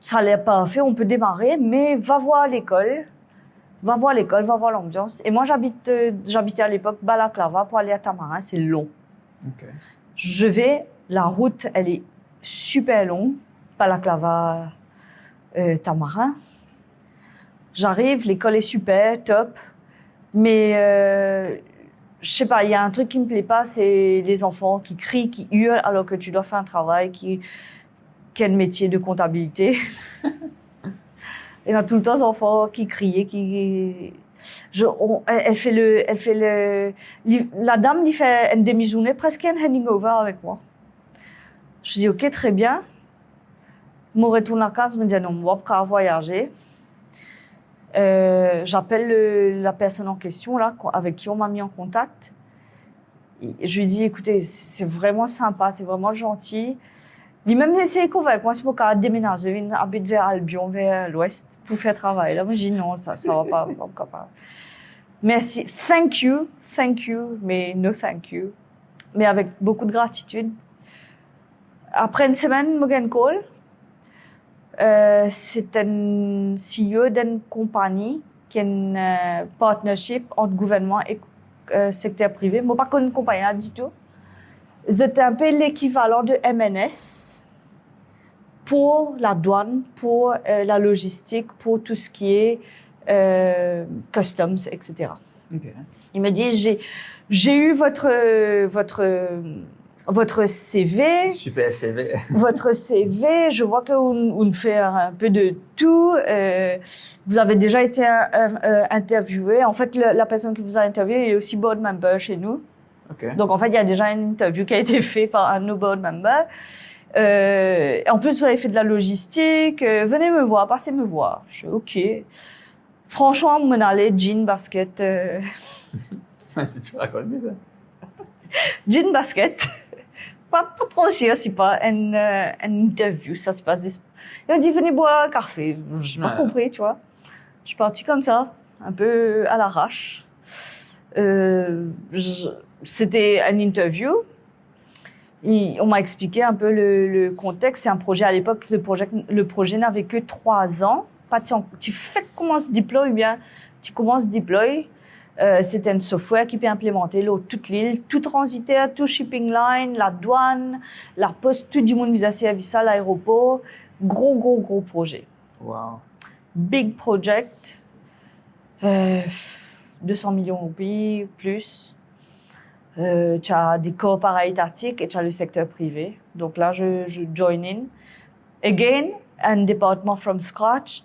B: ça n'a pas fait, on peut démarrer, mais va voir l'école. Va voir l'école, va voir l'ambiance. Et moi, j'habitais à l'époque Balaclava pour aller à Tamarin, c'est long.
A: OK.
B: Je vais, la route, elle est super longue, Balaclava, Tamarin. J'arrive, l'école est super, top. Mais, je sais pas, il y a un truc qui me plaît pas, c'est les enfants qui crient, qui hurlent, alors que tu dois faire un travail qui est le métier de comptabilité. Il y a tout le temps des enfants qui criaient, la dame lui fait une demi-journée, presque un handing over avec moi. Je dis, OK, très bien. Je me retourne à casa, je me dis, non, on va pas voyager. J'appelle la personne en question, là, avec qui on m'a mis en contact. Et je lui dis, écoutez, c'est vraiment sympa, c'est vraiment gentil. Il m'a même essayé de convaincre moi, c'est pour qu'elle déménage, il habite vers Albion, vers l'ouest, pour faire travail. Là, moi, je dis non, ça va pas, pas. Merci, thank you, mais no thank you. Mais avec beaucoup de gratitude. Après une semaine, Morgan Cole, c'est un CEO d'une compagnie qui a une partnership entre gouvernement et secteur privé. Moi, pas une compagnie là du tout. C'était un peu l'équivalent de MNS pour la douane, pour la logistique, pour tout ce qui est customs, etc.
A: OK.
B: Il me dit, j'ai eu votre CV.
A: Super CV.
B: Votre CV, je vois que vous fait un peu de tout. Vous avez déjà été interviewé. En fait, la personne qui vous a interviewé est aussi board member chez nous.
A: OK.
B: Donc, en fait, il y a déjà une interview qui a été faite par un de nos board members. En plus, vous avez fait de la logistique. Venez me voir, passez me voir. Je suis OK. Franchement, on allait jean, basket.
A: Tu racontes bien ça.
B: Jean, basket. Pas trop sûr, c'est pas une interview, ça se passe. Il m'a dit, venez boire un café. Je n'ai pas compris, tu vois. Je suis partie comme ça, un peu à l'arrache. C'était une interview. On m'a expliqué un peu le contexte. C'est un projet à l'époque. Le projet n'avait que 3 ans. Pas tu fais comment se déploie, bien tu commences deploy. C'était un software qui peut implémenter toute l'île, tout transitaire, tout shipping line, la douane, la poste, tout du monde mis à service à l'aéroport. Gros projet.
A: Wow.
B: Big project. 200 millions de roupies, plus. Tu as des corps para-étatiques et tu as le secteur privé. Donc là, je join in. Again, un département from scratch,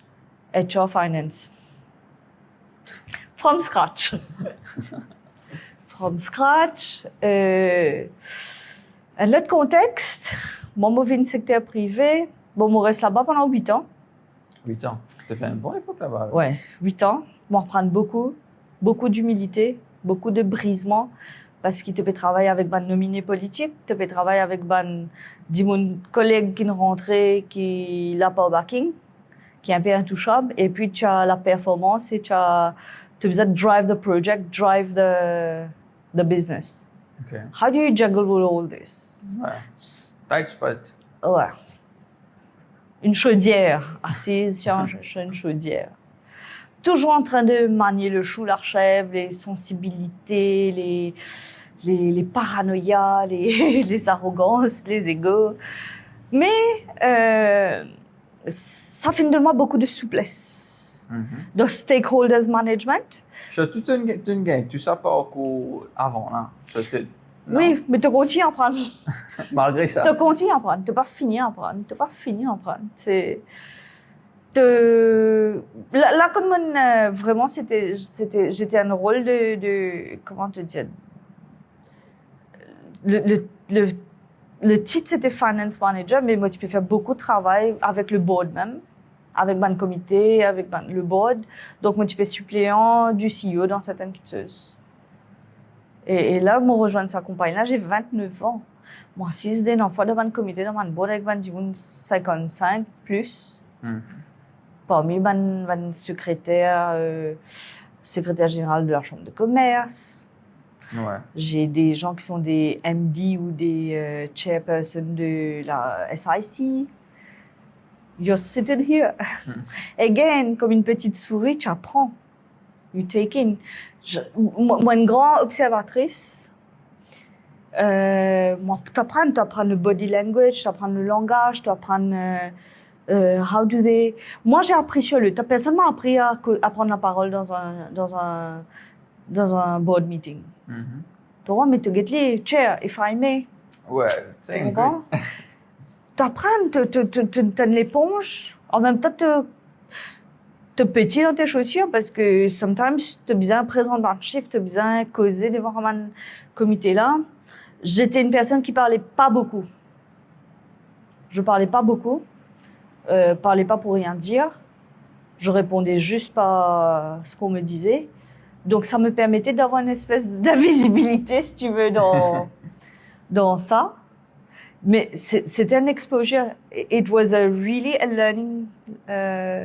B: HR Finance. From scratch. From scratch. Un autre contexte. Bon, moi, je viens du secteur privé. Bon, moi, reste là-bas pendant 8 ans.
A: 8 ans. Tu as fait une bonne époque là-bas. Là.
B: Ouais, 8 ans. On va reprendre beaucoup d'humilité, beaucoup de brisement. Parce qu'il te peut travailler avec des nominés politiques, tu peux travailler avec des collègues qui ne rentraient, qui n'ont pas de backing, qui est un peu intouchable. Et puis, tu as la performance et tu as besoin de drive the project, drive the business.
A: Okay.
B: How do you juggle with all this?
A: Ouais. Tight spot.
B: Ouais. Une chaudière, assise sur une chaudière. Toujours en train de manier le chou, la chèvre, les sensibilités, les paranoïas, les arrogances, les égos. Mais ça fait de moi beaucoup de souplesse. De stakeholders management.
A: C'est toute une gang. Tu sais pas encore avant, là.
B: Oui, mais tu continues à apprendre.
A: Malgré ça.
B: Tu continues à apprendre. Tu n'as pas fini à apprendre. Là, comme vraiment, j'étais un rôle de comment te dire. Le titre, c'était Finance Manager, mais moi, tu peux faire beaucoup de travail avec le board même, avec le comité, avec le board. Donc, moi, tu peux suppléant du CEO dans certaines quiteuses. Et là, moi, rejoindre sa compagnie, là, j'ai 29 ans. Moi, si je une fois devant le comité, devant le board avec 55 plus, parmi les secrétaires général de la Chambre de commerce.
A: Ouais.
B: J'ai des gens qui sont des MD ou des chairpersons de la SIC. You're sitting here. Again, comme une petite souris, tu apprends. You take in. Moi, une grande observatrice, moi, tu apprends le body language, tu apprends le langage, tu apprends how do they. Moi, j'ai appris sur le. Personne m'a appris à prendre la parole dans un board meeting. Tu vois, mais tu get les chair, if I may.
A: Ouais, c'est
B: Tu comprends? Tu apprends, tu l'éponge, en même temps, te petit dans tes chaussures parce que sometimes tu as besoin de présenter dans le chiffre, tu as besoin de causer devant un comité là. J'étais une personne qui parlait pas beaucoup. Je parlais pas beaucoup, parlais pas pour rien dire. Je répondais juste par ce qu'on me disait. Donc ça me permettait d'avoir une espèce d'invisibilité, si tu veux, dans ça. Mais c'était un exposure. It was really a learning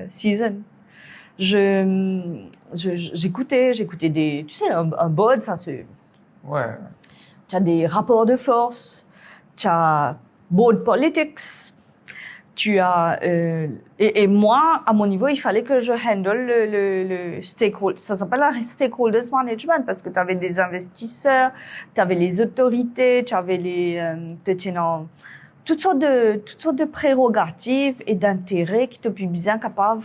B: season. J'écoutais des, tu sais, un board, ça c'est.
A: Ouais.
B: Tu as des rapports de force, tu as board politics, tu as et moi à mon niveau il fallait que je handle le stakeholder, ça s'appelle la stakeholders management parce que tu avais des investisseurs, tu avais les autorités, tu avais les toutes sortes de prérogatives et d'intérêts qui te plus bien capable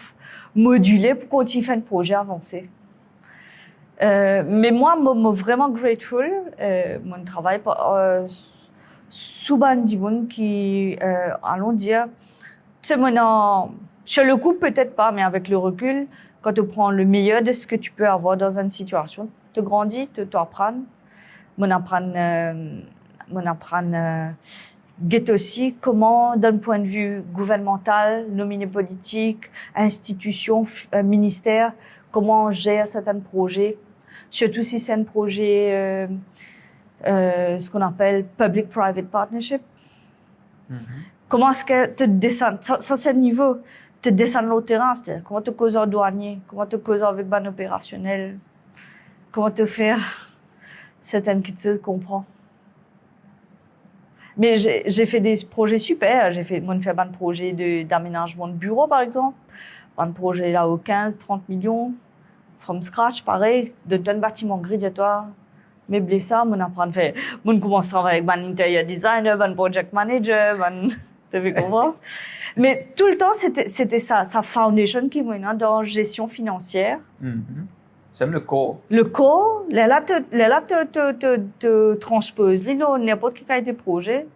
B: moduler pour continuer à faire un projet avancé. Mais moi, vraiment grateful, mon travail souvent des gens qui allons dire, tu sais, maintenant, sur le coup peut-être pas, mais avec le recul, quand tu prends le meilleur de ce que tu peux avoir dans une situation, tu grandis, tu apprends, mon apprendre get aussi comment, d'un point de vue gouvernemental, nominé politique, institution, ministère, comment on gère certains projets, surtout si c'est un projet, ce qu'on appelle public-private partnership. Comment est-ce que tu descends, ça c'est le niveau, tu descends au terrain, c'est-à-dire comment tu causes en douanier, comment tu causes avec ban opérationnel, comment tu fais certaines petites choses qu'on prend. Mais j'ai fait des projets super. J'ai fait un projet d'aménagement de bureau, par exemple. Un projet là aux 15-30 millions, from scratch, pareil, d'un bâtiment gris de toi. Meubler ça, mon apprendre fait. Mon commence à travailler avec un interior designer, un project manager, tu veux comprendre? Mais tout le temps, c'était sa foundation qui m'a dans gestion financière.
A: C'est le corps.
B: Le corps, là, te transpose. N'importe quel cas de projet,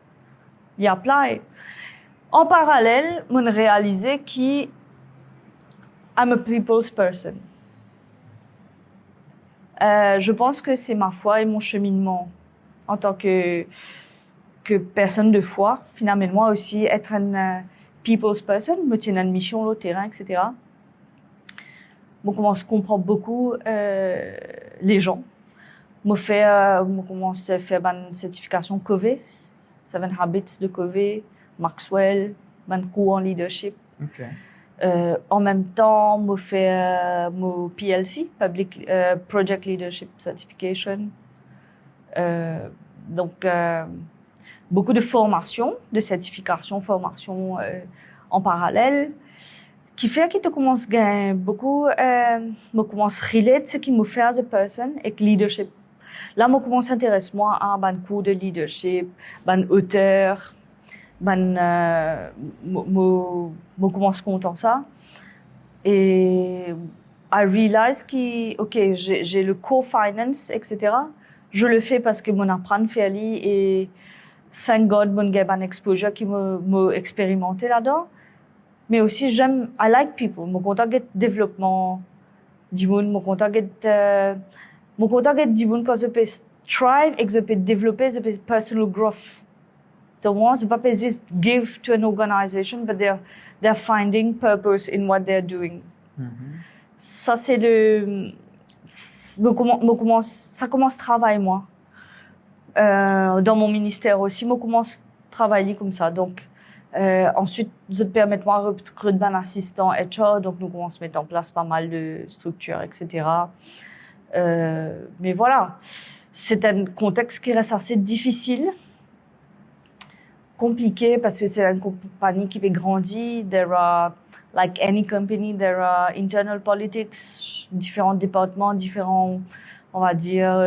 B: il apply. En parallèle, on réalisait que I'm a people's person. Je pense que c'est ma foi et mon cheminement en tant que personne de foi. Finalement, moi aussi, être une people's person, me tient une mission au terrain, etc. On commence à comprendre beaucoup les gens. On commence à faire une certification Covey, 7 Habits de Covey, Maxwell, un cours en leadership.
A: Okay.
B: En même temps, on fait mon PLC, Public Project Leadership Certification. Donc, beaucoup de formations, de certifications, formations en parallèle. Qui fait que tu commences à gagner beaucoup, je commence à relate ce qui me fait as a person avec leadership. Là, je commence à m'intéresser moi à un cours de leadership, un auteur, je commence à compter ça. Et I realize que, ok, j'ai le co-finance, etc. Je le fais parce que mon apprendre fait aller et thank God, mon gars, un exposure qui m'a expérimenté là-dedans. Mais aussi, I like people. Mon contact est développement du monde, mon contact est du monde quand je peux thrive et que je peux développer, je peux personal growth. Donc, moi, je ne peux pas juste give to an organization, but they're finding purpose in what they're doing. Ça, c'est ça commence à travailler, moi. Dans mon ministère aussi, moi commence à travailler comme ça. Donc, ensuite, je permets moi de recruter un assistant HR. Donc, nous commençons à mettre en place pas mal de structures, etc. Mais voilà, c'est un contexte qui reste assez difficile, compliqué, parce que c'est une compagnie qui peut grandir. There are, like any company, there are internal politics, différents départements, différents, on va dire,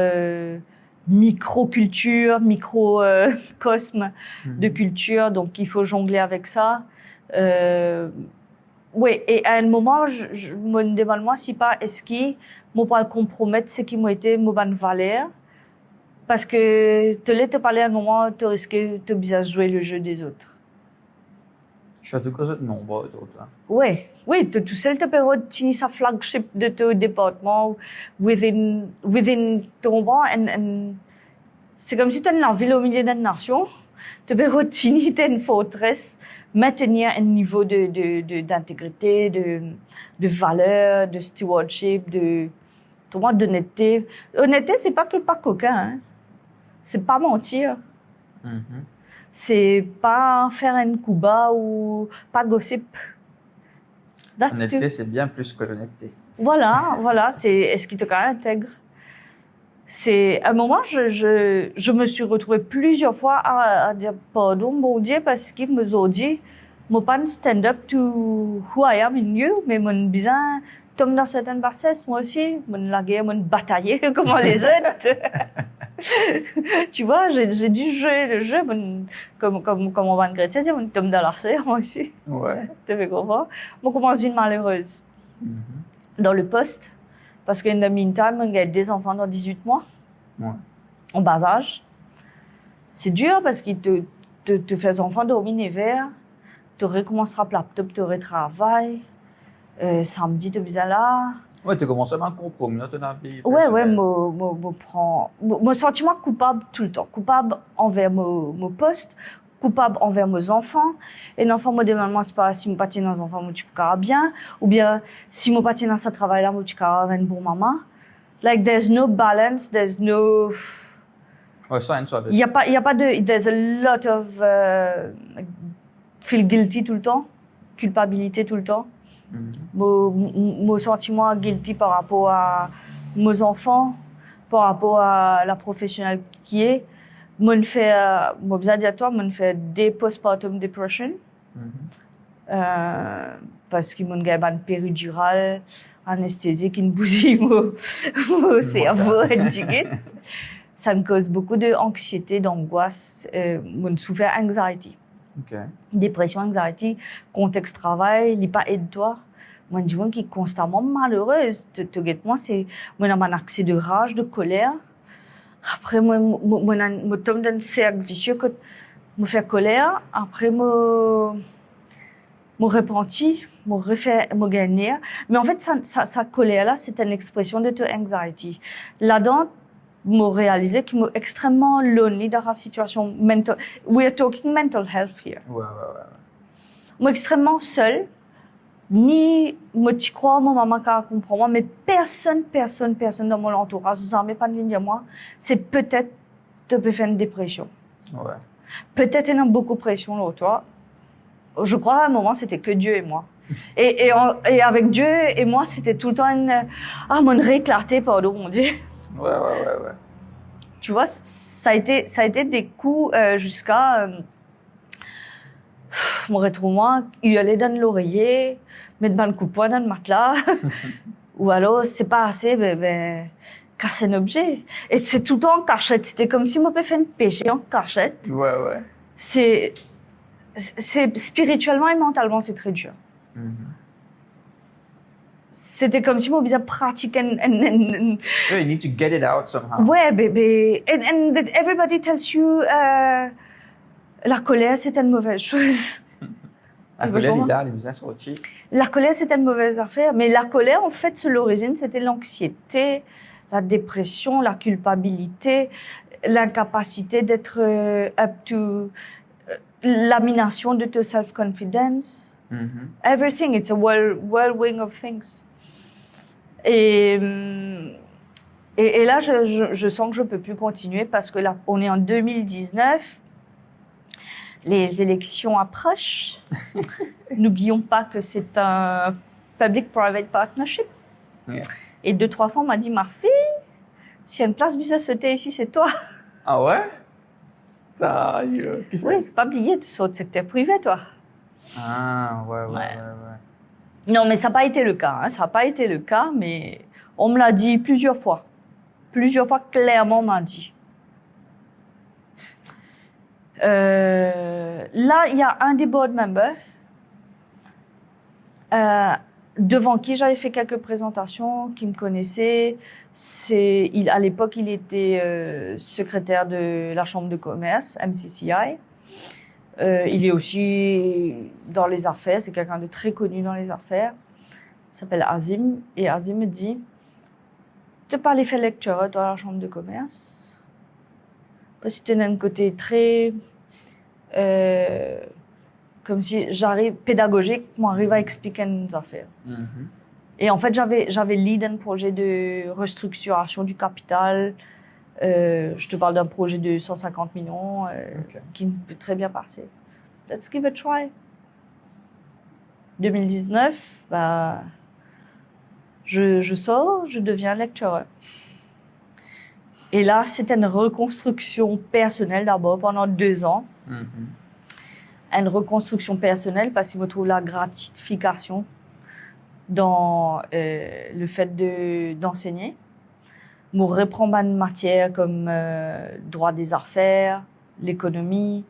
B: micro-culture, micro-cosme de culture. Donc, il faut jongler avec ça. Oui, et à un moment, je me demande moi si pas est-ce qu'il m'a pas compromettre ce qui m'a été mon bonne valeur, parce que te parler à un moment, tu risques de bien jouer le jeu des autres.
A: Je suis à tout cas de nombreux d'autres. Hein.
B: Oui, tu seul te peux retenir sa flagship de ton département within ton banc, and c'est comme si tu es en ville au milieu d'une nation, tu peux retenir une forteresse, maintenir un niveau d'intégrité, de valeur, de stewardship, d'honnêteté. Honnêteté, c'est pas que pas coquin, hein. C'est pas mentir. C'est pas faire un coup bas ou pas gossip.
A: L'honnêteté, c'est bien plus que l'honnêteté.
B: Voilà, c'est est-ce qu'il te quand même intègre. C'est à un moment, je me suis retrouvée plusieurs fois à dire pardon, bon Dieu, parce qu'il me a dit, moi pas stand up to who I am in you, mais mon besoin tombe dans certaines bassesses, moi aussi, mon laguer, mon batailler comme les autres. Tu vois, j'ai dû jouer le jeu, comme on va en chrétien, on tombe dans l'arcère, moi aussi.
A: Ouais.
B: Tu fais comprendre? Moi, commence une malheureuse. Dans le poste, parce qu'in the meantime, il y a des enfants dans 18 mois, en bas âge. C'est dur parce qu'il te fait enfants dormir l'hiver, tu recommenceras le laptop, tu retravailles, samedi, tu es là.
A: Ouais, tu commences à m'en compromis dans ta vie.
B: Ouais, me sentiment coupable tout le temps. Coupable envers mon poste, coupable envers mes enfants. Et l'enfant me demande, moi, c'est pas si je patine dans les enfants, moi, tu peux bien. Ou bien, si je patine dans ce travail-là, moi, tu peux avoir une bonne maman. Like, there's no balance, there's no.
A: Ouais, ça, une sorte de.
B: Il y a pas de. There's a lot of. Feel guilty tout le temps, culpabilité tout le temps. Mon sentiment guilty par rapport à mes enfants, par rapport à la professionnelle qui est. Mon fait, moi besoin dire toi, mon fait des postpartum depression, parce que mon gars une péridurale, anesthésie qui me bousille mon cerveau, ça me cause beaucoup d'anxiété, d'angoisse, mon souffert anxiety.
A: Okay.
B: Dépression, anxiety, contexte travail, il pas aide-toi. Moi, je dis qui est constamment malheureuse. Moi, c'est moi un accès de rage, de colère. Après, moi tombe dans un cercle vicieux que me fait colère. Après, me repenti, me gagner. Mais en fait, sa colère là, c'est une expression de ton anxiety. Là-dedans, me réaliser qu'il m'est extrêmement lonely dans la situation mental. We are talking mental health here.
A: Ouais.
B: Moi, extrêmement seule. Ni moi tu crois mon maman qui comprend moi, mais personne dans mon entourage jamais pas venir dire moi, c'est peut-être tu peux faire une dépression.
A: Ouais.
B: Peut-être il y a beaucoup de pression là toi. Je crois à un moment c'était que Dieu et moi. Et avec Dieu et moi c'était tout le temps une mon réclarté pardon mon Dieu.
A: Ouais.
B: Tu vois, ça a été des coups jusqu'à mon rétro-moi, il allait dans l'oreiller, mettre un coup de poing dans le matelas, ou alors c'est pas assez, casser un objet. Et c'est tout le temps en cachette. C'était comme si moi pouvais faire un péché en cachette.
A: Ouais.
B: C'est spirituellement et mentalement, c'est très dur. C'était comme si moi faisais pratiquer
A: You need to get it out somehow.
B: Ouais, bébé. And everybody tells you, la colère, c'est une mauvaise chose.
A: La colère, il a les besoins sortis.
B: La colère, c'est une mauvaise affaire. Mais la colère, en fait, sur l'origine, c'était l'anxiété, la dépression, la culpabilité, l'incapacité d'être up to lamination de ton self-confidence. Everything, it's a whirlwind of things. Et Et là, je sens que je peux plus continuer parce que là, on est en 2019. Les élections approchent. N'oublions pas que c'est un public-private partnership.
A: Yeah.
B: Et 2-3 fois, on m'a dit, ma fille, s'il y a une place business sauter ici, c'est toi.
A: Ah ouais?
B: Oui, pas oublier, tu sautes secteur privé, toi.
A: Ah, ouais.
B: Non, mais ça n'a pas été le cas. Hein. Ça n'a pas été le cas, mais on me l'a dit plusieurs fois. Plusieurs fois, clairement, on m'a dit. Là, il y a un des board members devant qui j'avais fait quelques présentations, qui me connaissait. À l'époque, il était secrétaire de la Chambre de commerce, MCCI. Il est aussi dans les affaires, c'est quelqu'un de très connu dans les affaires. Il s'appelle Azim. Et Azim me dit, tu n'as pas allé faire lecture dans la Chambre de commerce? Parce que tu as un côté très... comme si j'arrive, pédagogique, moi, j'arrive à expliquer nos affaires. Mm-hmm. Et en fait, j'avais lead un projet de restructuration du capital. Je te parle d'un projet de 150 millions qui peut très bien passer. Let's give it a try. 2019, bah, je sors, je deviens lecturer. Et là, c'était une reconstruction personnelle d'abord pendant 2 ans. Mm-hmm. Une reconstruction personnelle parce qu'il me trouve la gratification dans le fait d'enseigner. Je reprends une matière comme droit des affaires, l'économie,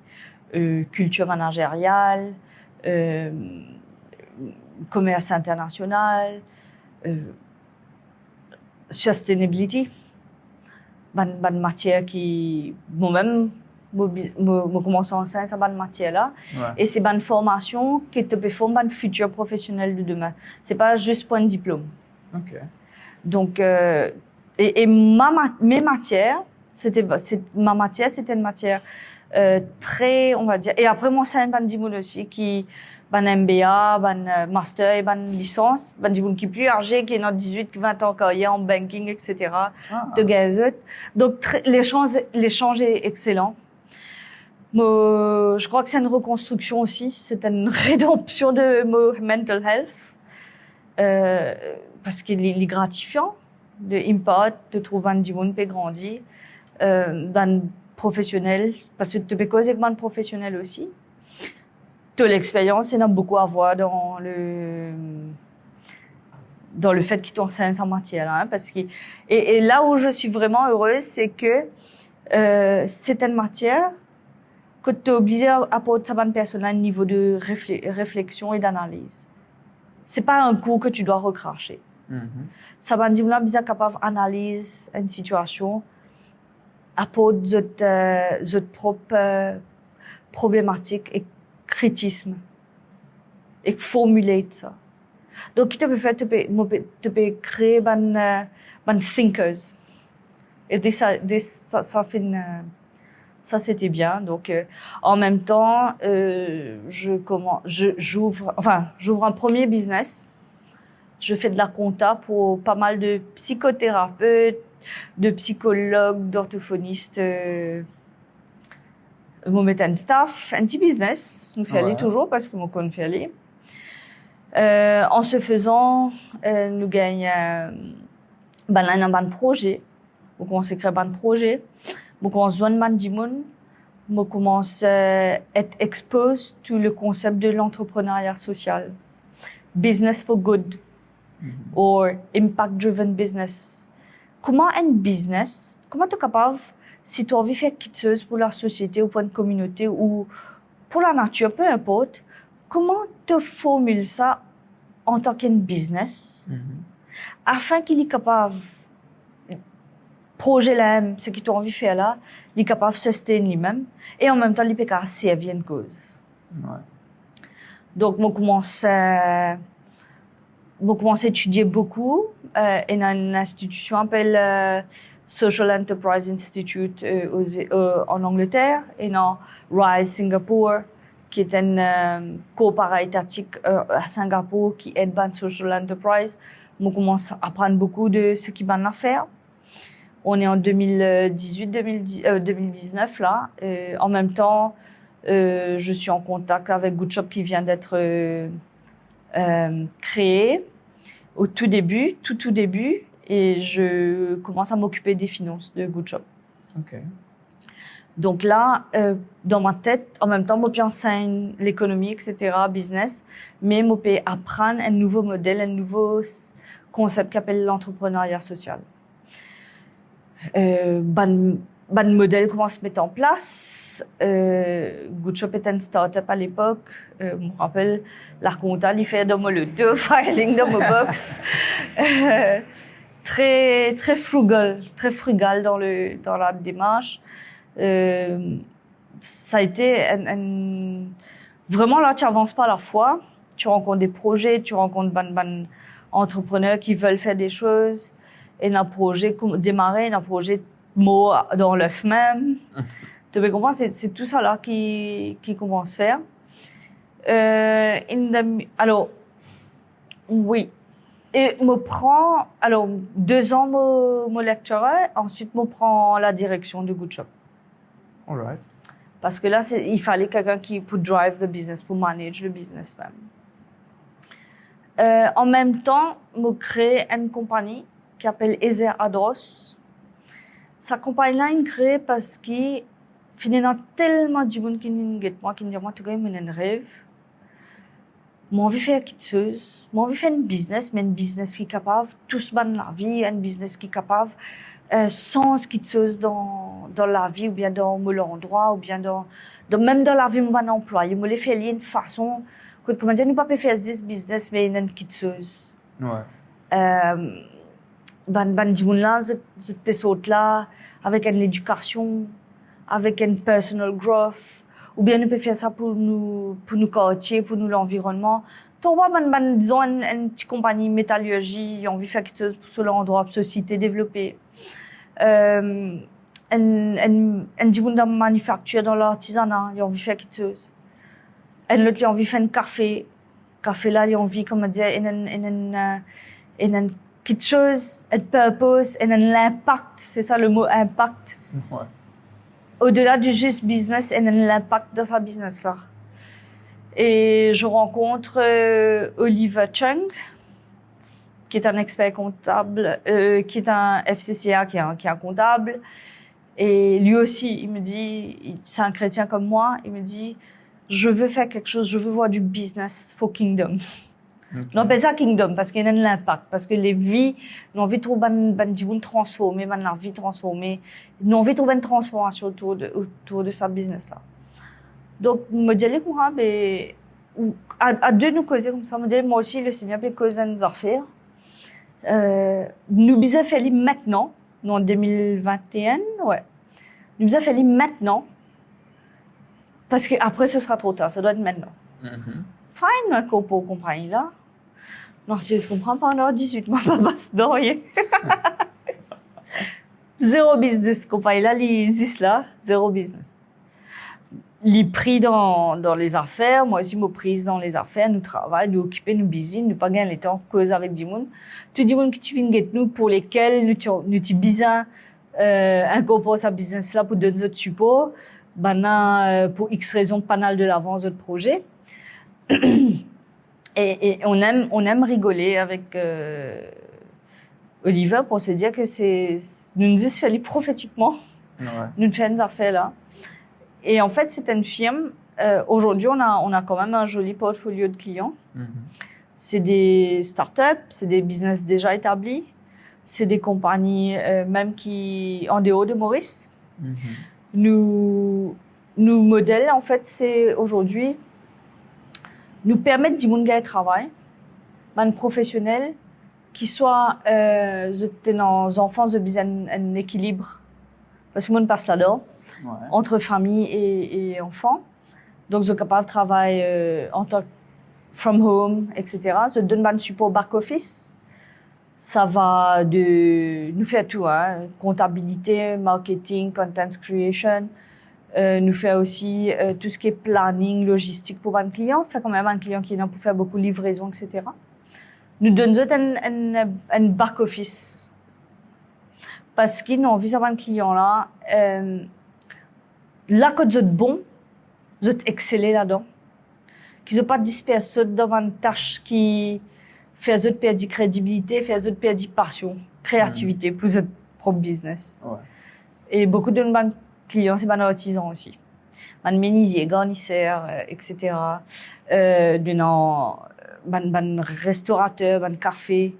B: culture managériale, commerce international, sustainability. Une matière qui, moi-même, je commence à enseigner cette matière-là. Ouais. Et c'est une formation qui te peut faire un futur professionnel de demain. Ce n'est pas juste pour un diplôme.
A: Okay.
B: Donc, mes matières, c'était une matière très, on va dire. Et après, moi, c'est un diplôme aussi qui, un MBA, un master et une licence, un diplôme qui est plus âgé, qui est dans 18-20 ans carrière en banking, etc. De gazette. Donc, l'échange est excellent. Je crois que c'est une reconstruction aussi. C'est une rédemption de mon mental health. Parce qu'il est gratifiant de impact, de trouver un diplôme qui grandit, d'un professionnel, parce que tu peux causer avec un professionnel aussi. De l'expérience, il y en a beaucoup à voir dans le fait qu'il t'enseigne en matière. Hein, parce que, et là où je suis vraiment heureuse, c'est que c'est une matière que tu es obligé à apporter à une personne à un niveau de réflexion et d'analyse. C'est pas un cours que tu dois recracher. Mm-hmm. Ça va dire là, bien capable d'analyser une situation, apporter votre propre problématique et critisme et formuler ça. Donc, tu peux créer des thinkers. Et ça c'était bien. Donc, en même temps, j'ouvre un premier business. Je fais de la compta pour pas mal de psychothérapeutes, de psychologues, d'orthophonistes. Je mets un staff, un petit business. Nous faisons toujours parce que nous connaissons aller. En ce faisant, nous gagnons un projet. Nous commençons à créer un projet. Nous commençons à jouer du monde. Nous commençons à être exposés à le concept de l'entrepreneuriat social. Business for good. Ou impact-driven business. Comment un business, comment tu es capable, si tu as envie de faire quelque chose pour la société ou pour une communauté ou pour la nature, peu importe, comment tu formules ça en tant qu'un business afin qu'il est capable projet là, ce que tu as envie de faire là, il est capable de sustainer lui-même et en même temps, il peut servir une cause. Ouais. Donc, je commence à étudier beaucoup dans une institution appelée Social Enterprise Institute en Angleterre et dans RISE Singapour, qui est un coopérative étatique à Singapour qui aide la social enterprise. Je commence à apprendre beaucoup de ce qu'ils vont faire. On est en 2019 là. En même temps, je suis en contact avec Good Shop qui vient d'être créé au tout début, tout début, et je commence à m'occuper des finances de Good Shop.
A: OK.
B: Donc là, dans ma tête, en même temps, je peux enseigner l'économie, etc., business, mais je peux apprendre un nouveau modèle, un nouveau concept qui s'appelle l'entrepreneuriat social. Ban modèle comment se mettre en place. Good Shop était une start-up à l'époque. Je me rappelle, l'arc-comptable, il fait dans mon loto, filing dans mon box. Très frugal dans la démarche. Ça a été vraiment là, tu avances pas à la fois. Tu rencontres des projets, tu rencontres ban entrepreneurs qui veulent faire des choses. Et un projet démarrer, un projet mot dans l'œuf même. Tu peux comprendre, c'est tout ça là qui commence à faire. Alors, oui. Et me prend, alors, 2 ans, me lecturer, ensuite, me prend la direction de Good Shop.
A: All right.
B: Parce que là, il fallait quelqu'un qui pour drive the business, pour manage le business même. En même temps, me crée une compagnie qui s'appelle Ezer Adros. Sa compagnie-là, il crée parce que finalement tellement de gens qui me disent moi, tu as un rêve. Moi, envie de faire quelque chose. Moi, envie de faire un business, mais un business qui est capable, tout se bat dans la vie, un business qui est capable, sans quelque chose dans la vie, ou bien dans l'endroit, ou bien même dans la vie, mon employé. Moi, les faire une façon, comment dire, nous pas faire ce business, mais une quelque chose.
A: Ouais.
B: Là, cette personne-là, avec une éducation, avec une personal growth, ou bien nous peut faire ça pour nous quartier, pour nous l'environnement. Tu vois, disons, une petite compagnie métallurgie, on veut faire quelque chose pour l'endroit, pour société développée. Un petit dans manufacture, dans l'artisanat, on veut faire quelque chose. Un autre, on veut faire un café. Café là, on veut, comment dire, quelque chose, un purpose, et l'impact, c'est ça le mot impact.
A: Ouais.
B: Au-delà du juste business, et l'impact de sa business là. Et je rencontre Oliver Chung, qui est un expert comptable, qui est un FCCA, qui est un comptable. Et lui aussi, il me dit, c'est un chrétien comme moi, il me dit, je veux faire quelque chose, je veux voir du business for kingdom. Okay. On appelle ça kingdom parce qu'il y a de l'impact, parce que les vies, nous avons trouvé une transformée, la vie transformée, nous avons trouvé une transformation autour de sa business là. Donc, me dire moi, ben, à deux nous causer comme ça, me dire moi aussi le Seigneur peut causer nos affaires. Nous bisons faire maintenant, nous en 2021, ouais. Nous bisons faire maintenant, parce que après ce sera trop tard, ça doit être maintenant. Fine, ma copo compagnie là. Non, si je comprends pas, on 18 mois, pas dedans, zéro business, compagnie là, les existe là, zéro business. Les pris dans les affaires, moi aussi, moi prise dans les affaires, nous travaillons, nous occuper, nous busy, nous pas gagner le temps, cause avec du monde. Tout le monde qui tu viens nous, pour lesquels nous tu besoin, incorporer sa business là pour donner notre support, pour X raisons, panel de l'avance de projet. Et on aime rigoler avec Oliver pour se dire que nous nous disons fait prophétiquement, ouais. Nous faisons des affaires là. Et en fait, c'est une firme. Aujourd'hui, on a quand même un joli portfolio de clients. C'est des startups, c'est des business déjà établis, c'est des compagnies même qui en dehors de Maurice. Nous modèles en fait, c'est aujourd'hui nous permettre d'y monter un travail, un professionnel qui soit nos enfants de bien un équilibre parce que monde passe là-dedans ouais. Entre famille et enfants, donc je suis capable de travailler en tant que from home, etc. Je donne un support back office, ça va de nous faire tout, hein, comptabilité, marketing, content creation. Nous fait aussi tout ce qui est planning, logistique pour un client. Fait quand même un client qui est là pour faire beaucoup de livraison, etc. Nous donnons un back office Parce qu'ils ont envie d'avoir un client là, là que vous êtes bon, vous êtes excellé là-dedans. Qu'ils n'ont pas dispersé dans une tâche qui fait à eux perdre de crédibilité, fait à eux perdre de passion, créativité pour votre propre business.
A: Ouais.
B: Et beaucoup de nos clients, c'est des artisans aussi. Des menuisiers, garnisseurs, etc. Des restaurateurs, des cafés.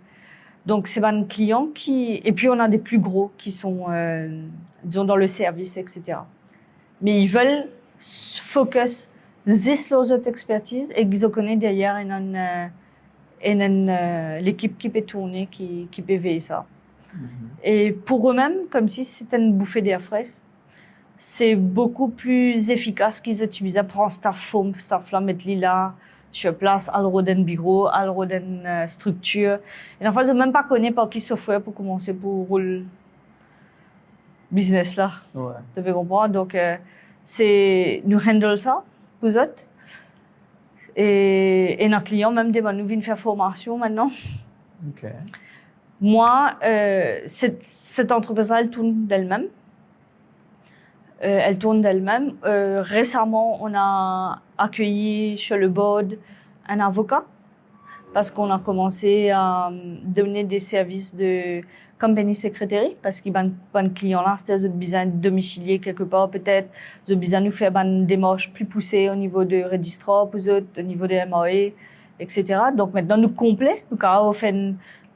B: Donc, c'est des clients qui... Et puis, on a des plus gros qui sont, disons, dans le service, etc. Mais ils veulent focus sur leur expertise et qu'ils connaissent derrière l'équipe qui peut tourner, qui peut veiller ça. Et pour eux-mêmes, comme si c'était une bouffée d'air frais, c'est beaucoup plus efficace qu'ils utilisent pour un staff là, mettre là, sur place, à l'ordre bureau, à l'ordre structure. Et en fait, ils ne même pas connaître par qui software pour commencer pour le business là.
A: Ouais.
B: Tu peux comprendre? Donc, c'est nous handle ça, vous autres. Et nos clients, même des nous viennent faire formation maintenant.
A: OK.
B: Moi, cette entreprise-là, elle tourne d'elle-même. Elle tourne d'elle-même. Récemment, on a accueilli chez le board un avocat parce qu'on a commencé à donner des services de company secretary parce qu'il y a un client là, c'est besoin de domicilier quelque part peut-être, ils ont besoin de nous faire une démarche plus poussée au niveau de registrar, au niveau de MAE, etc. Donc maintenant, nous complet, nous avons fait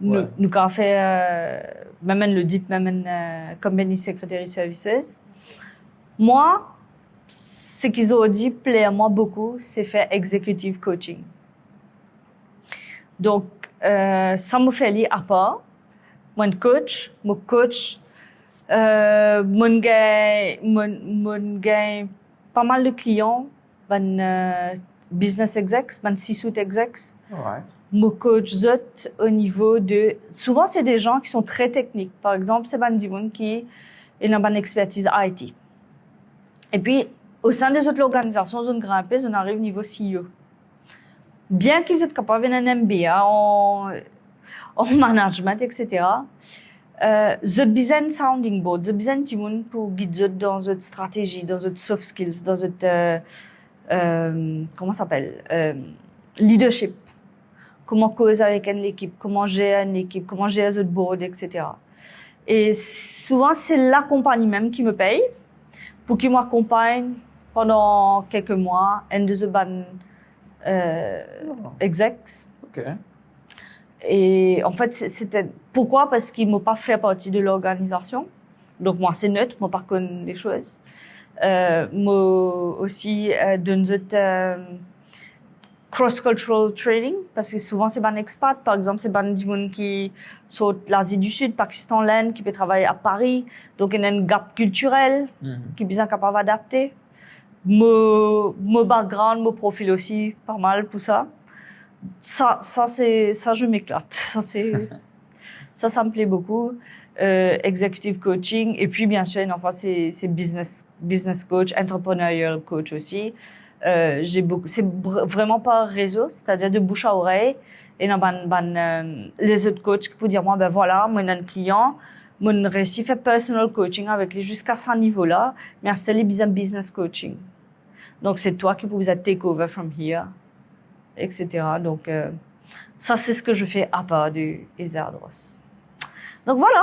B: nous avons fait même le dit même company secretary services. Moi, ce qu'ils ont dit plaît à moi beaucoup, c'est faire executive coaching. Donc, ça me fait aller à part. Mon coach, mon gagne pas mal de clients, business execs, C-suite execs.
A: Alright.
B: Mon coach au niveau de... Souvent, c'est des gens qui sont très techniques. Par exemple, c'est des gens qui ont une expertise IT. Et puis, au sein des autres organisations, on grimpe, on arrive au niveau CEO. Bien qu'ils soient capables d'un MBA en management, etc., the business sounding board, the business team pour guider dans votre stratégie, dans votre soft skills, dans votre comment ça s'appelle, leadership. Comment causer avec une équipe, comment gérer une équipe, comment gérer votre board, etc. Et souvent, c'est la compagnie même qui me paye pour qu'ils m'accompagnent pendant quelques mois, and de ban execs.
A: OK.
B: Et en fait, c'était pourquoi? Parce qu'ils m'ont pas fait partie de l'organisation. Donc moi, c'est neutre, moi par contre les choses. Moi aussi donne cross-cultural training parce que souvent c'est ban expat. Par exemple, c'est ban du monde qui sont l'Asie du Sud, Pakistan, l'Inde, qui peut travailler à Paris. Donc il y a un gap culturel qui est bien capable d'adapter. Mon background, mon profil aussi, pas mal pour ça. Ça je m'éclate. Ça me plaît beaucoup. Executive coaching et puis bien sûr, enfin c'est business coach, entrepreneurial coach aussi. C'est vraiment pas un réseau, c'est-à-dire de bouche à oreille. Et les autres coachs qui peuvent dire moi ben voilà, moi j'ai un client, moi j'ai réussi à faire personal coaching avec lui jusqu'à ce niveau-là, mais c'est les business coaching. Donc c'est toi qui peux take over from here, etc. Donc ça c'est ce que je fais à part du Ezardros. Donc voilà,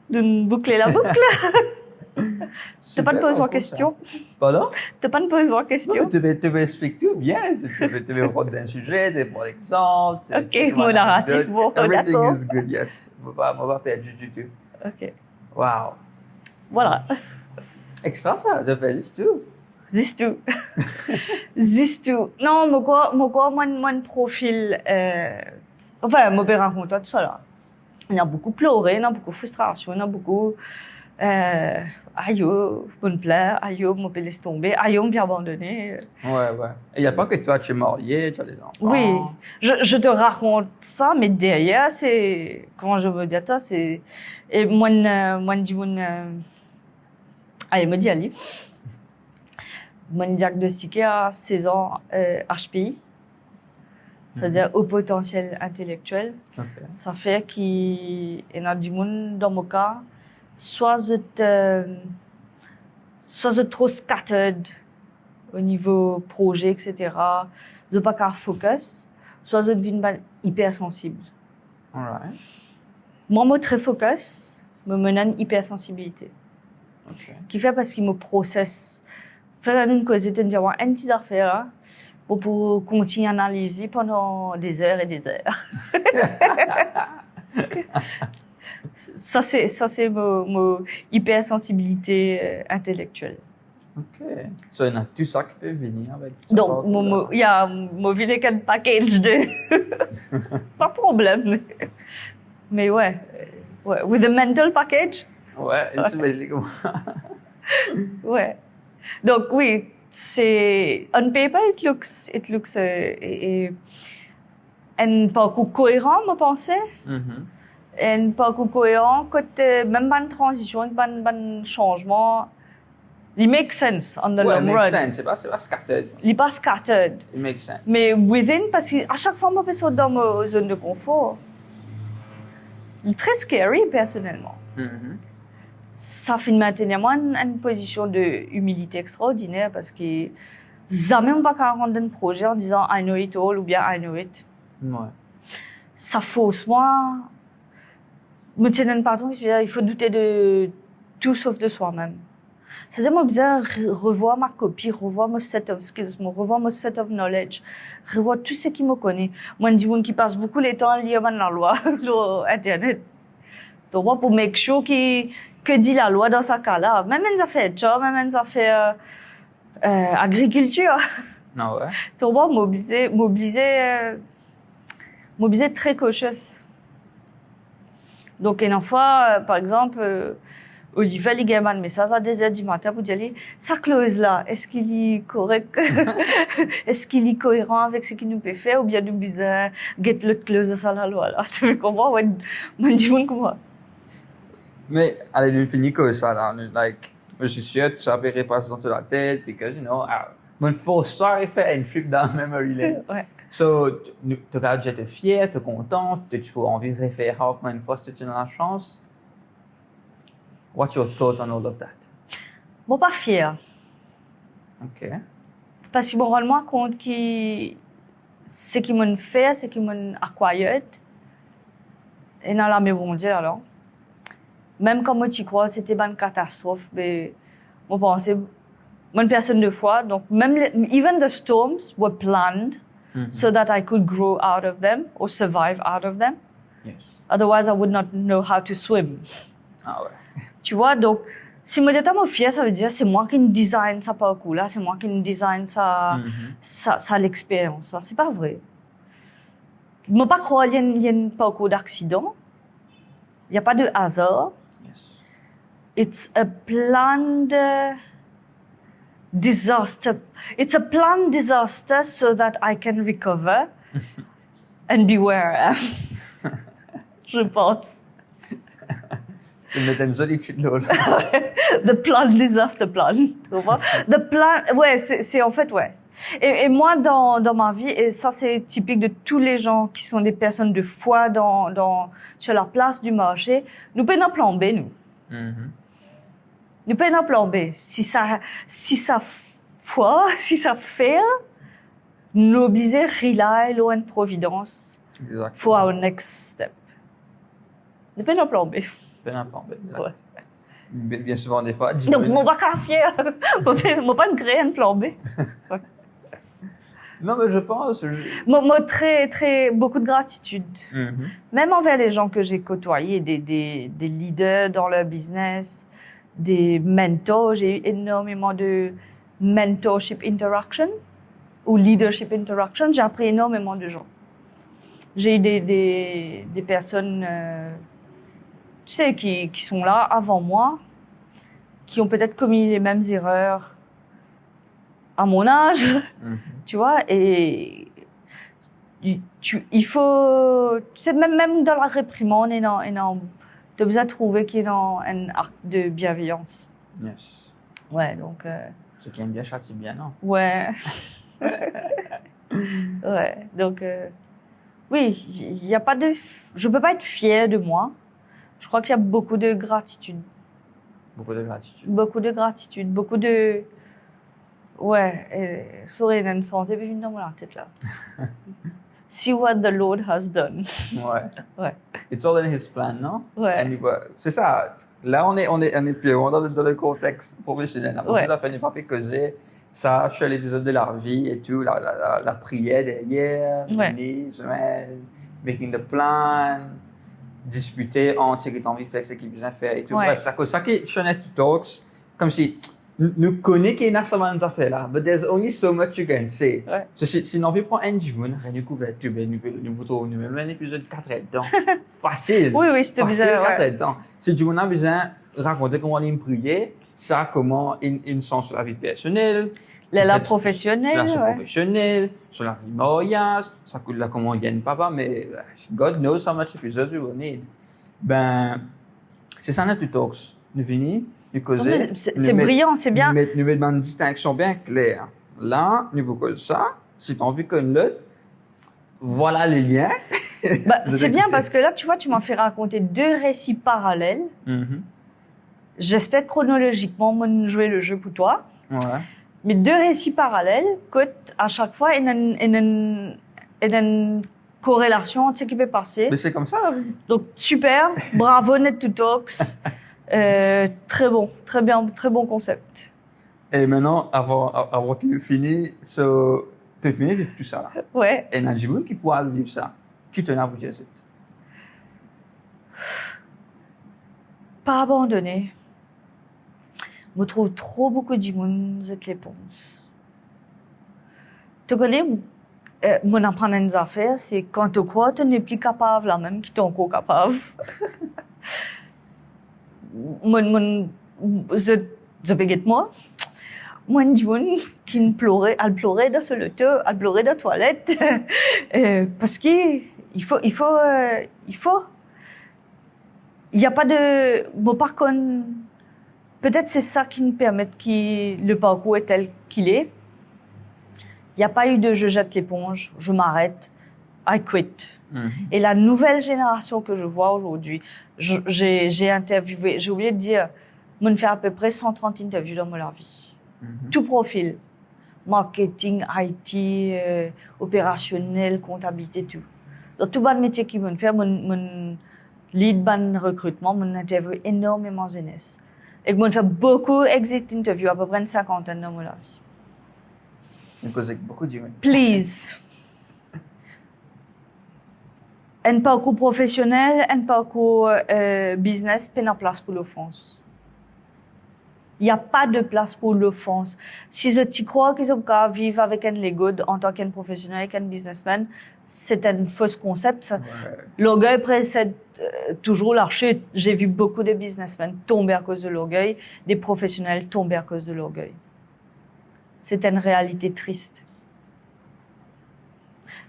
B: de boucler la boucle. Tu pas de poser une question.
A: Pardon?
B: Tu pas de poser une question.
A: Tu peux expliquer tout bien. Tu peux prendre un sujet, des bons exemples.
B: Ok, mon narratif, bon,
A: everything
B: d'accord.
A: is good, yes. On va pas perdre du tout.
B: Ok,
A: Wow.
B: voilà.
A: Extra ça, je fais juste tout.
B: C'est tout. C'est tout. Non, mon profil, enfin, mon père raconte tout ça là. Il y a beaucoup pleuré, il y a beaucoup de frustration, il y a beaucoup, aïe, bonne plaire, aïe, mon peut laisser tomber, aïe, on bien abandonné.
A: Ouais. Et il n'y a pas que toi, tu es marié, tu as des enfants.
B: Oui, je te raconte ça, mais derrière, c'est, comment je veux dire ça, c'est, et moi, dis allez, me dis, allez. Moi, diagnostiqué à 16 ans HPI, c'est-à-dire haut potentiel intellectuel.
A: Okay.
B: Ça fait qu'il y a du monde, dans mon cas, soit je trop scattered au niveau projet, etc. Je pas qu'à focus, soit je deviens hyper sensible.
A: Alright.
B: Moi, je suis très focus, me mène une hypersensibilité.
A: OK.
B: Qui fait parce qu'il me processe. Faire une cause de dire, une petite affaire, pour continuer à analyser pendant des heures et des heures. Ça, c'est ma hypersensibilité intellectuelle.
A: OK. So, il y a tout ça qui peut venir avec ça.
B: Donc, il y a mon un package de. Pas de problème. Mais ouais. With a mental package.
A: Ouais, c'est basically.
B: Ouais. Donc, oui, c'est. On paper, it looks. Un parcours cohérent, je pensais. Un parcours cohérent, même pas une transition, un changement. It makes sense on the long run.
A: It makes sense. C'est pas scattered.
B: Il n'est pas scattered.
A: It makes sense.
B: Mais within, parce qu'à chaque fois, je suis dans ma zone de confort. Il est très scary, personnellement. Ça fait maintenir moi une position de humilité extraordinaire parce que jamais on ne peut pas rendre un projet en disant I know it all ou bien I know it.
A: Ouais.
B: Ça fausse moi. Me tient un patron qui dit il faut douter de tout sauf de soi-même. C'est-à-dire, moi, besoin revoir ma copie, revoir mon set of skills, revoir mon set of knowledge, revoir tout ce qui me connaît. Moi, je dis qui passe beaucoup de temps à lire la loi sur Internet. Donc, moi, pour make sure que dit la loi dans ce cas-là, même en affaires job, même en affaires agriculture.
A: Ah ouais.
B: Donc, moi, mobiliser très cautious. Donc, une fois, par exemple, Olivier les gamins mais ça à 2h du matin pour dire ça clause là est-ce qu'il est correct est-ce qu'il est cohérent avec ce qu'il nous peut faire ou bien nous besoin get le clause ça la loi là tu comprends ouais moi dis moi comment
A: mais allez nous finir comme ça là like je suis sûr que ça peut repasser dans la tête because you know mon faut soirée faire une trip dans memory lane.
B: Ouais.
A: So tu as déjà été fier, tu es content, tu as envie de refaire encore une fois si tu as la chance. What's your thoughts on all of that?
B: Moi pas fier.
A: OK.
B: Parce que je me rends moi compte que ce qui m'ont fait, ce qui m'ont acquired, et dans la bon Dieu alors. Même quand moi tu crois c'était une catastrophe, mais moi pensais une personne de foi, donc même even the storms were planned so that I could grow out of them or survive out of them.
A: Yes.
B: Otherwise I would not know how to swim.
A: Ah ouais.
B: Tu vois, donc, si moi j'étais fière, ça veut dire c'est moi qui design ça parcours là, c'est moi qui design ça l'expérience. Ça, c'est pas vrai. Je ne peux pas croire qu'il y a un parcours d'accident. Il n'y a pas de hasard.
A: Yes.
B: It's a planned disaster. It's a planned disaster so that I can recover and be where I am. Je pense.
A: Tu mets une jolie petite lol.
B: The plan disaster plan. The plan, ouais, c'est en fait, ouais. Et moi, dans ma vie, et ça c'est typique de tous les gens qui sont des personnes de foi sur la place du marché, nous payons un plan B, nous. Nous payons un plan B. Si ça foi, si ça fait, nous obligons rely on providence for our next step. Nous payons un plan B.
A: Exact. Ouais. Bien souvent, des fois.
B: Donc, mon pas fier. Moi, pas une graine plan B. Ouais.
A: Non, mais je pense.
B: Moi, beaucoup de gratitude. Même envers les gens que j'ai côtoyés, des leaders dans leur business, des mentors. J'ai eu énormément de mentorship interaction ou leadership interaction. J'ai appris énormément de gens. J'ai eu des personnes. Tu sais, qui sont là avant moi, qui ont peut-être commis les mêmes erreurs à mon âge, tu vois, et il faut, tu sais, même dans la réprimande, tu as besoin de trouver qu'il y a un acte de bienveillance.
A: Yes.
B: Ouais, donc...
A: Ceux qui aiment bien châtient bien, non?
B: Ouais. Ouais, donc... oui, il y a pas de... Je peux pas être fière de moi. Je crois qu'il y a beaucoup de gratitude
A: Beaucoup de gratitude.
B: Beaucoup de gratitude, beaucoup de... Ouais, sourire une santé, puis une dans la tête là. See what the Lord has done.
A: Ouais.
B: Ouais.
A: It's all in His plan, non?
B: Ouais.
A: C'est ça. Là, on est purement dans le contexte professionnel.
B: Ouais.
A: Ça fait pas causer. Ça, je suis à l'épisode de la vie et tout, la prière derrière,
B: Ouais.
A: making the plan, discuter entre ce que tu as envie de faire, ce qui est besoin de faire et tout.
B: Ouais.
A: Bref, c'est à cause de ça que Shonette Talks, comme si nous connaissons qu'il y a certaines affaires là, but there's only so much you can say.
B: Ouais.
A: Si on veut prendre un Jimoun, nous couverture, nous mettons un épisode 4 dedans. Facile.
B: Oui, oui, c'était
A: Facile,
B: bizarre.
A: 4 dedans. Si Jimoun a besoin de raconter comment il priait, ça, comment ils sont sur la vie personnelle,
B: La professionnelle,
A: sur la
B: ouais.
A: professionnelle, sur la vie mariage, ça coûte là comment il gagne papa, mais God knows how much episodes we will need. Ben, c'est ça notre talks. Nous venons, nous causer.
B: C'est brillant, c'est bien.
A: Nous mettons une distinction bien claire. Là, nous vous causons ça. Si tu as envie qu'on l'autre, voilà le lien.
B: Bah, c'est bien parce que là, tu vois, tu m'as fait raconter 2 récits parallèles.
A: Mm-hmm.
B: J'espère chronologiquement, moi, jouer le jeu pour toi.
A: Ouais.
B: Mais 2 récits parallèles, que à chaque fois, il y a une corrélation entre ce qui peut passer.
A: Mais c'est comme ça la vie.
B: Donc, super, bravo Net2Talks. Très bon, très bien, très bon concept.
A: Et maintenant, avant que nous finissions, tu finis de vivre tout ça là.
B: Ouais.
A: Et il y a des gens qui pourraient vivre ça. Qui te n'a pas dit ça?
B: Pas abandonné. Je trouve trop beaucoup de gens cette réponse. Tu connais, mon apprendre des affaires, c'est quand tu crois que tu n'es plus capable, là même, qui t'es encore capable. Je peux moi. Moi, une gens qui pleurait, elle pleurait dans le lit, elle pleurait dans la toilette, parce qu'il faut. Il n'y a pas de. Bon, par contre, peut-être c'est ça qui nous permet que le parcours est tel qu'il est. Il n'y a pas eu de je jette l'éponge, je m'arrête, I quit.
A: Mm-hmm.
B: Et la nouvelle génération que je vois aujourd'hui, j'ai interviewé, j'ai oublié de dire, je fais à peu près 130 interviews dans ma vie.
A: Mm-hmm.
B: Tout profil. Marketing, IT, opérationnel, comptabilité, tout. Dans tout le métier qu'ils vont faire, mon lead ban recrutement, mon interview énormément jeunesse. Et je fais beaucoup exit interviews, à peu près une 50aine dans ma vie.
A: Nous causons beaucoup de gens.
B: Please. Un parcours professionnel, un parcours business, pas de place pour l'offense. Il n'y a pas de place pour l'offense. Si je crois qu'ils ont qu'à vivre avec un Lego en tant qu'un professionnel, qu'un businessman, c'est un faux concept.
A: Ouais.
B: L'orgueil précède toujours la chute. J'ai vu beaucoup de businessmen tomber à cause de l'orgueil, des professionnels tomber à cause de l'orgueil. C'est une réalité triste.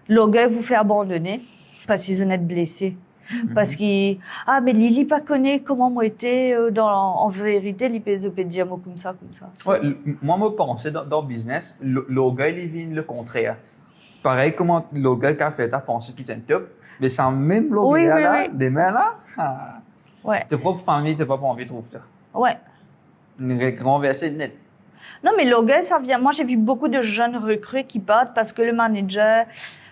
B: L'orgueil vous fait abandonner parce qu'ils en êtes blessés. Mm-hmm. Parce que mais Lily pas connaît comment moi était en vérité l'IPSOP dire moi comme ça.
A: Ouais, moi me pensais dans le business l'orgueil il vient le contraire. Pareil comment l'orgueil qu'a fait ta pensée qui est top, mais c'est même l'orgueil là, des mains là.
B: Ouais.
A: Tes propres familles t'as pas envie de trouver ça.
B: Ouais.
A: Renverser net.
B: Non mais l'orgueil ça vient. Moi j'ai vu beaucoup de jeunes recrues qui partent parce que le manager.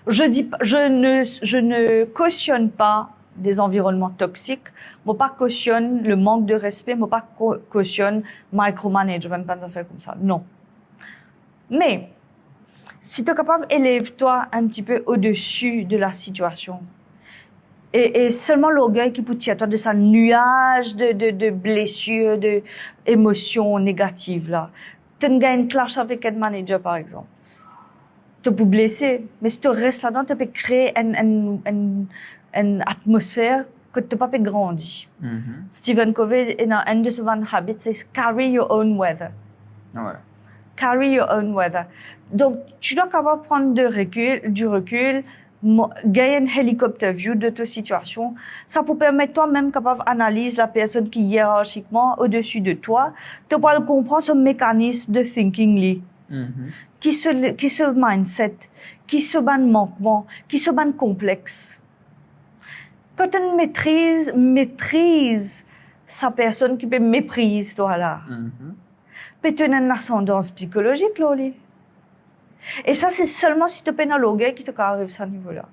B: Je ne cautionne pas des environnements toxiques. Moi pas cautionne le manque de respect. Moi pas cautionne micromanagement, pas de faire comme ça. Non. Mais si tu es capable, élève-toi un petit peu au-dessus de la situation. Et seulement l'orgueil qui peut tirer toi de ce nuage de blessures, d'émotions négatives là. Tu as une clash avec un manager par exemple. Tu peux blesser, mais si tu restes là-dedans, tu peux créer une atmosphère que tu ne peux pas grandir.
A: Mm-hmm.
B: Stephen Covey, un de ses habits, c'est carry your own weather.
A: Ouais.
B: Carry your own weather. Donc, tu dois capable prendre du recul, gagner un hélicoptère view de ta situation. Ça peut permettre toi-même capable d'analyser la personne qui est hiérarchiquement au-dessus de toi. Tu peux comprendre ce mécanisme de thinking.
A: Mm-hmm.
B: Qui se mindset, qui se ban manquement, qui se ban complexe. Quand on maîtrise sa personne qui peut mépriser toi là. Puis tu as une ascendance psychologique là. Et ça, c'est seulement si tu es dans l'orgueil qui te arrive à ce niveau-là.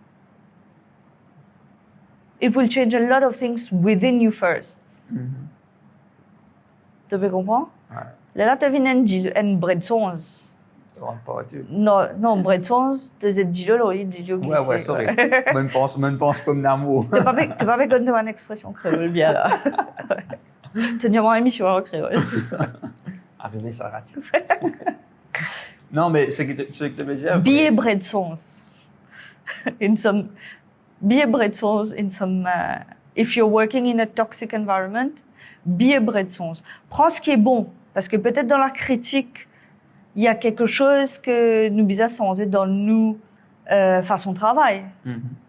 B: It will change a lot of things within you first. Tu peux comprendre?
A: Ouais.
B: Là, tu viens une bread songe. Non, bread songe, tu es dit là, il dit là.
A: Ouais, sorry. Je pense comme d'amour.
B: Tu pas fait comme une expression créole bien là. Tu dis moi émission en créole.
A: Arrivé, ça rate. Non, mais c'est que tu veux dire.
B: Be a bread songe. Be a bread songe in some. If you're working in a toxic environment, be a bread songe. Prends ce qui est bon, parce que peut-être dans la critique, il y a quelque chose que nous bisons changer dans nous façon de travail,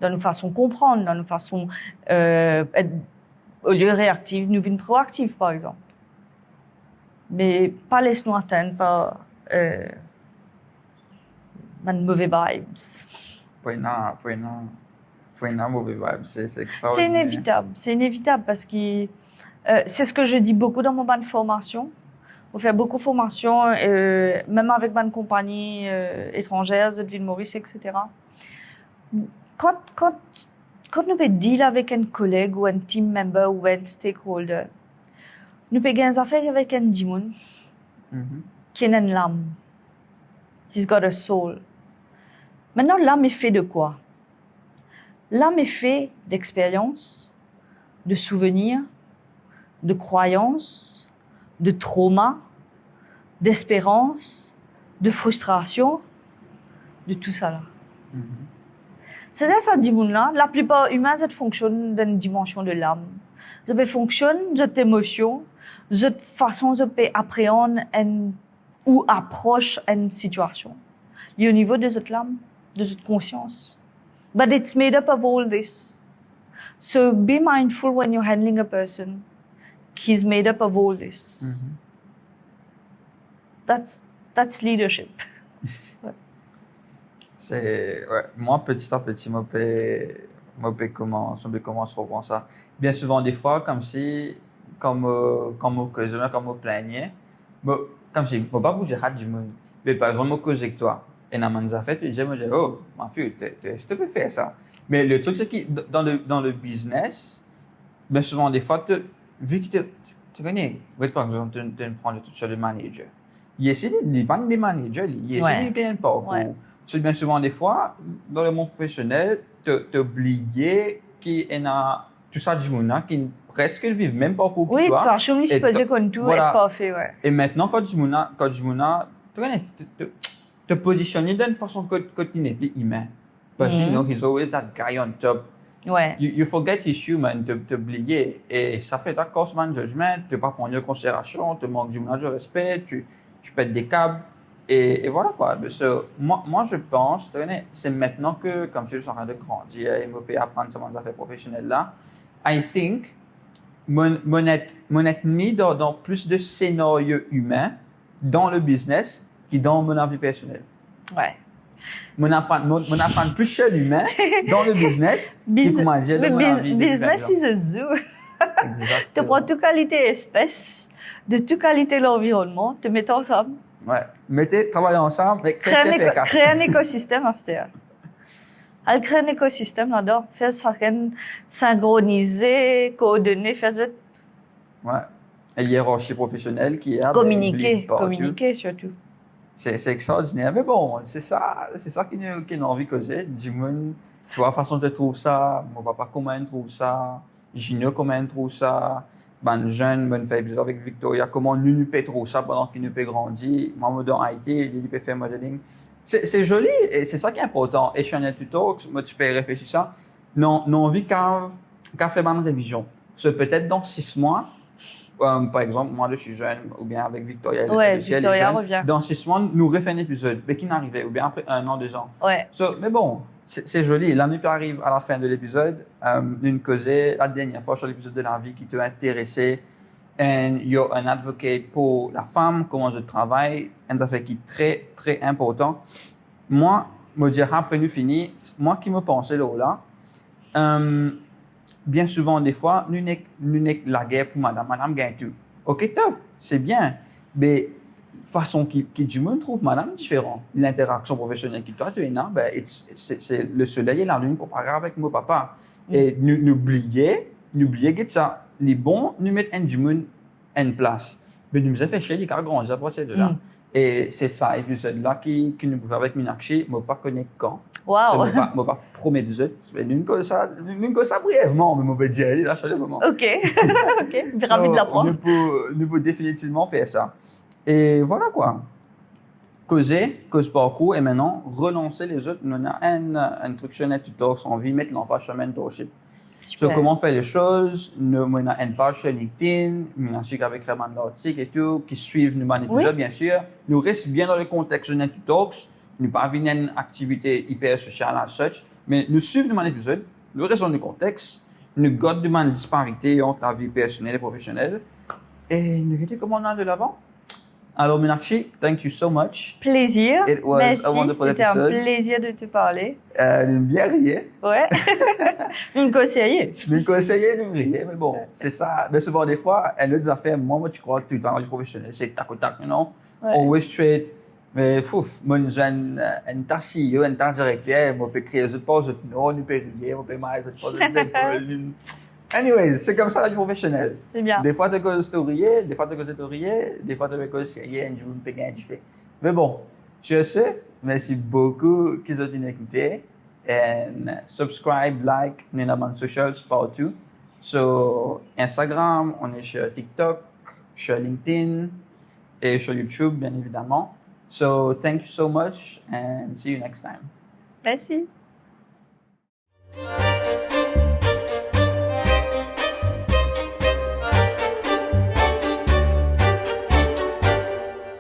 B: dans nos façons de comprendre, dans nos façons être au lieu réactive, nous venons proactive par exemple. Mais pas laisse-nous atteindre par mauvais vibes.
A: Pas une mauvais vibe, c'est extraordinaire.
B: C'est inévitable parce que c'est ce que je dis beaucoup dans mon ban de formation. On fait beaucoup de formations, même avec ma compagnie étrangère, de Ville Maurice, etc. Quand nous pouvons deal avec un collègue ou un team member ou un stakeholder, nous pouvons gagner affaire avec un démon qui a une lame. He's got a soul. Maintenant, l'âme est fait de quoi? L'âme est fait d'expériences, de souvenirs, de croyances, de trauma, d'espérance, de frustration, de tout ça là. C'est-à-dire ça dit là, la plupart humains ça fonctionne dans une dimension de l'âme. Ça peut fonctionner cette émotion, cette façon de appréhender ou approche une situation. Il y a au niveau de cette l'âme, de cette conscience. But it's made up of all this. So be mindful when you're handling a person. He's made up of all this. That's leadership.
A: Moi, petit à petit, je commence à reprendre ça. Bien souvent, des fois, comme me plaignais, comme si, je ne pas vous dire, mais par exemple, je me cause avec toi. Et dans mes affaires, tu me dis, oh, ma fille, tu peux faire ça. Mais le truc, c'est que dans le business, bien souvent, des fois, vu que tu connais, par exemple, tu prends le truc sur le manager. Il essaie de prendre des managers, il essaie de gagner un parcours. C'est bien souvent, des fois, dans le monde professionnel, tu oublies qu'il y a tout ça du monde qui presque ne vivent même pas pour toi.
B: Oui, toi, je me suis posé comme tout et pas fait,
A: Et maintenant, quand du monde, tu connais, te positionner d'une façon que tu n'es plus humain. Parce que, you know, he's always that guy on top. You forget he's human, t'oublier. Et ça fait d'accord, man, judgment, tu ne pas prendre en considération, tu manques du monde de respect, tu pètes des câbles. Et voilà quoi. Moi, je pense, c'est maintenant que, comme si je suis en train de grandir et me peux apprendre sur mes affaires professionnelles là, I think, mon être mis dans plus de scénarios humains dans le business qui dans mon vie personnelle. Mon apprendre plus chez l'humain dans le business qui comment dire dans mon vie.
B: Business is a zoo. Tu prends toute qualité espèce, de toute qualité l'environnement, tu mets ensemble.
A: Travaillez ensemble,
B: créer un écosystème à cette Elle crée un écosystème là-dedans, faire ça synchroniser, coordonner, faire ça.
A: Et hiérarchie professionnelle qui est
B: communiquer surtout.
A: C'est extraordinaire, mais bon, c'est ça qui a envie de causer. Dis-moi, tu vois, la façon de trouver ça, mon papa comment il trouve ça, Gino comment il trouve ça, ben jeune, ben fait bizarre avec Victoria, comment nous peut trouver ça pendant qu'il nous peut grandir, moi dans Haïti, il peut faire modeling. C'est joli et c'est ça qui est important. Et chez Net Talks, moi tu peux réfléchir ça. Non, envie qu'à faire une révision. C'est peut-être dans 6 mois. Par exemple, moi, je suis jeune, ou bien avec Victoria.
B: Victoria revient.
A: Dans 6 mois, nous refait un épisode, mais qui n'arrivait, ou bien après 1 an, 2 ans. Mais bon, c'est joli. L'année qui arrive à la fin de l'épisode, une causée, la dernière fois sur l'épisode de la vie qui t'a intéressé, et il y a un advocate pour la femme, comment je travaille, un affaire qui est très, très important. Moi, me dire après nous fini, moi qui me pensais là, bien souvent, des fois, nous n'est la guerre pour madame. Madame gagne tout. OK, top, c'est bien. Mais façon qui du monde trouve madame différent. L'interaction professionnelle qui toi tu es là, ben, c'est le soleil et la lune comparé avec mon papa. Et n'oubliez que ça, les bons nous mettent un du monde en place. Mais nous avons fait chier les cas grands à partir de là. Et c'est ça, épisode-là qui nous pouvait avec Minakshi, je ne pas connaître quand.
B: Wow.
A: Je ne pas promettre de nous que ça brièvement, mais je vais dire, là, je le moment.
B: OK. OK. Ravi de l'apprendre.
A: Nous pouvons définitivement faire ça. Et voilà quoi. Cause parcours, et maintenant, relancer les autres. Nous avons un truc sur Tutor, sans envie, mettre l'enfant sur mentorship. So, comment faire les choses? Nous avons une page sur LinkedIn, nous avons avec Raymond l'article et tout, qui suivent nous épisode, bien sûr. Nous restons bien dans le contexte de Netty Talks. Nous pas venir une activité hyper sociale à such, mais nous suivons nous épisode, nous restons dans le contexte, nous gardons une disparité entre la vie personnelle et professionnelle, et nous regardons comment on a de l'avant. Alors, Minakshi, thank you so much.
B: Plaisir.
A: It was
B: Merci,
A: a wonderful
B: c'était un
A: episode.
B: plaisir de te parler.
A: Nous bien rié.
B: Ouais. Nous conseiller.
A: Nous conseiller, nous rier, mais bon, c'est ça. Mais souvent, des fois, une autre affaire, moi, tu crois tout le temps dans le professionnel, c'est tac au tac, non? Always straight. Mais, moi, nous avons un tas CEO, un tas directeur, on peut créer les autres pauses, non, nous peut rier, on peut mal, les autres pauses, anyways, c'est comme ça dans le professionnel.
B: C'est bien.
A: Des fois, tu causes de rier, des fois, tu causes de rier, des fois, tu causes de rier, je ne peux rien faire. Mais bon, je sais, merci beaucoup qu'ils ont écouté. Et subscribe, like, nous avons socials partout. Sur Instagram, on est sur TikTok, sur LinkedIn et sur YouTube, bien évidemment. So, thank you so much and see you next time.
B: Merci.